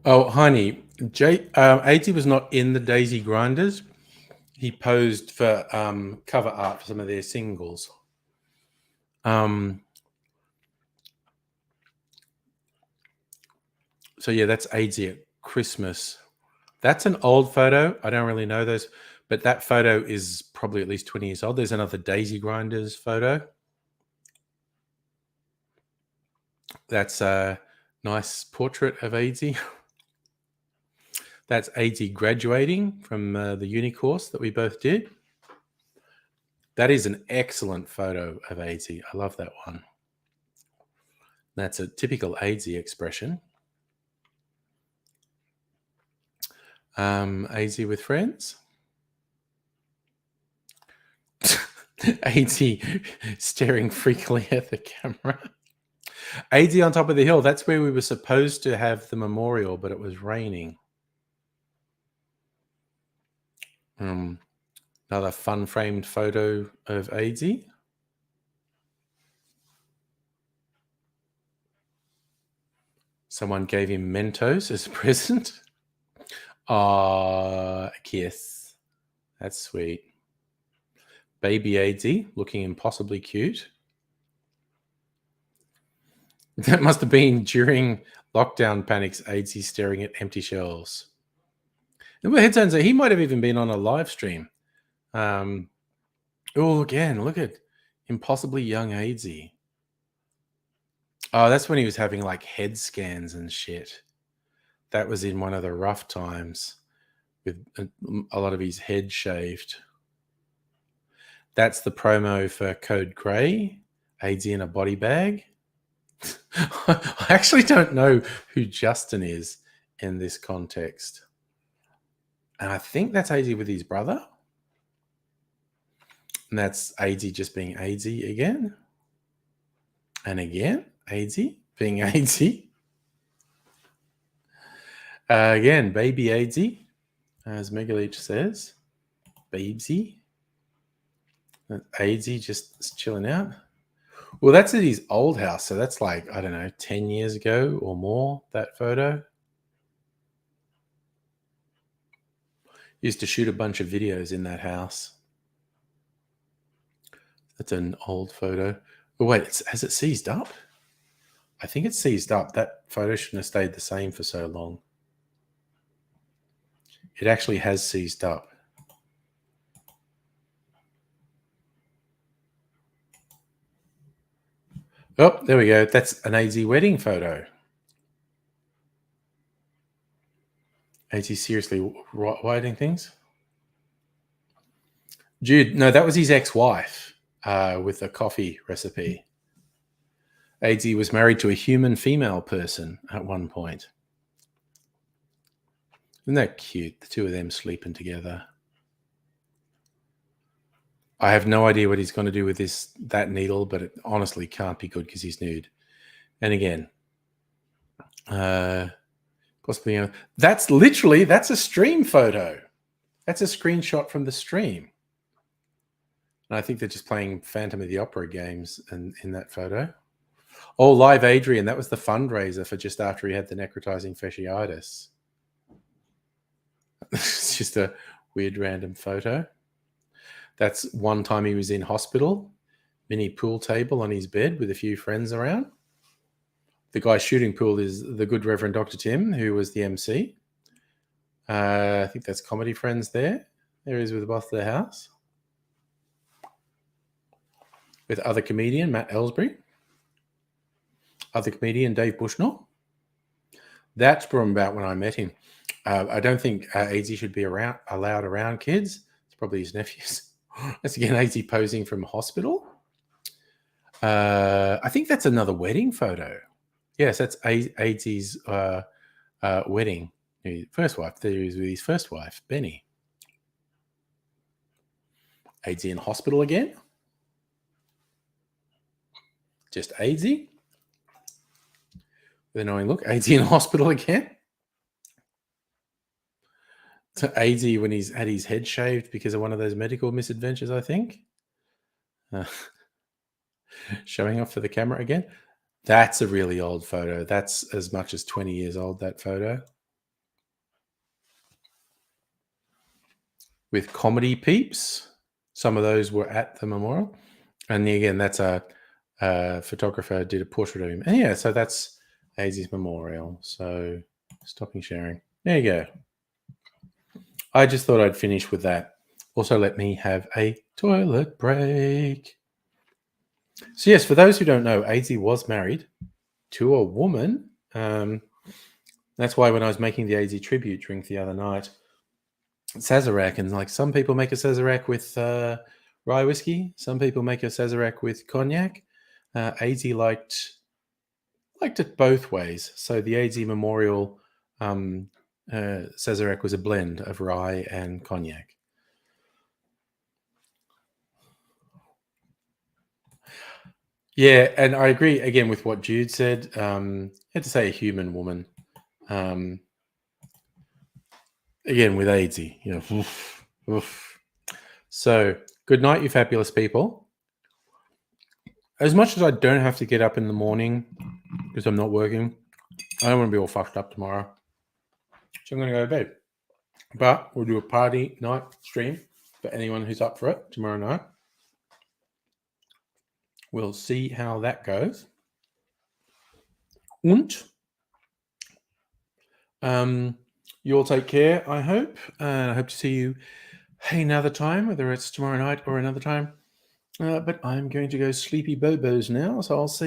Oh, honey, AT was not in the Daisy Grinders. He posed for cover art for some of their singles. So yeah, that's AZ at Christmas. That's an old photo. I don't really know those, but that photo is probably at least 20 years old. There's another Daisy Grinders photo. That's a nice portrait of AZ. That's AZ graduating from the uni course that we both did. That is an excellent photo of AZ. I love that one. That's a typical AZ expression. AZ with friends. AZ staring freakily at the camera. AZ on top of the hill. That's where we were supposed to have the memorial, but it was raining. Another fun framed photo of AZ. Someone gave him Mentos as a present. A kiss. That's sweet. Baby AZ looking impossibly cute. That must have been during lockdown panics, AZ staring at empty shelves. And with headphones, he might have even been on a live stream. Again, look at impossibly young AZ. Oh, that's when he was having like head scans and shit. That was in one of the rough times with a lot of his head shaved. That's the promo for Code Grey, AZ in a body bag. I actually don't know who Justin is in this context. And I think that's AZ with his brother. And that's AZ just being AZ again. And again, AZ being AZ. Again, baby AZ, as Megaleech says. Babesy. AZ just chilling out. Well, that's at his old house. So that's like, I don't know, 10 years ago or more, that photo. Used to shoot a bunch of videos in that house. That's an old photo. Oh, wait, has it seized up? I think it's seized up. That photo shouldn't have stayed the same for so long. It actually has seized up. Oh, there we go. That's an AZ wedding photo. AZ seriously writing things? Jude, no, that was his ex-wife with a coffee recipe. AZ was married to a human female person at one point. Isn't that cute? The two of them sleeping together. I have no idea what he's going to do with that needle, but it honestly can't be good because he's nude. And again, possibly that's a stream photo. That's a screenshot from the stream. And I think they're just playing Phantom of the Opera games in that photo. Oh, Live Adrian, that was the fundraiser for just after he had the necrotizing fasciitis. It's just a weird random photo. That's one time he was in hospital, mini pool table on his bed with a few friends around. The guy shooting pool is the good Reverend Dr. Tim, who was the MC. I think that's Comedy Friends there. There he is with the boss of the house. With other comedian, Matt Ellsbury. Other comedian, Dave Bushnell. That's from about when I met him. I don't think AZ should be allowed around kids. It's probably his nephews. That's again AZ posing from hospital. I think that's another wedding photo. Yes, that's AZ's wedding. His first wife. There he is with his first wife, Benny. AZ in hospital again. Just AZ. With an annoying look. AZ in hospital again. To AZ when he's had his head shaved because of one of those medical misadventures, I think. Showing off for the camera again. That's a really old photo. That's as much as 20 years old, that photo. with comedy peeps. Some of those were at the memorial. And again, that's a photographer did a portrait of him. And yeah, so that's AZ's memorial. So stopping sharing. There you go. I just thought I'd finish with that. Also, let me have a toilet break. So yes, for those who don't know, AZ was married to a woman. That's why when I was making the AZ tribute drink the other night, Sazerac, and like some people make a Sazerac with rye whiskey, some people make a Sazerac with cognac. AZ liked it both ways. So the AZ Memorial Sazerac was a blend of rye and cognac. Yeah, and I agree again with what Jude said. You had to say a human woman. Again with AZ, oof, oof. So good night, you fabulous people. As much as I don't have to get up in the morning because I'm not working, I don't want to be all fucked up tomorrow. So I'm going to go to bed. But we'll do a party night stream for anyone who's up for it tomorrow night. We'll see how that goes. And you all take care, I hope. And I hope to see you another time, whether it's tomorrow night or another time. But I'm going to go sleepy bobos now, so I'll see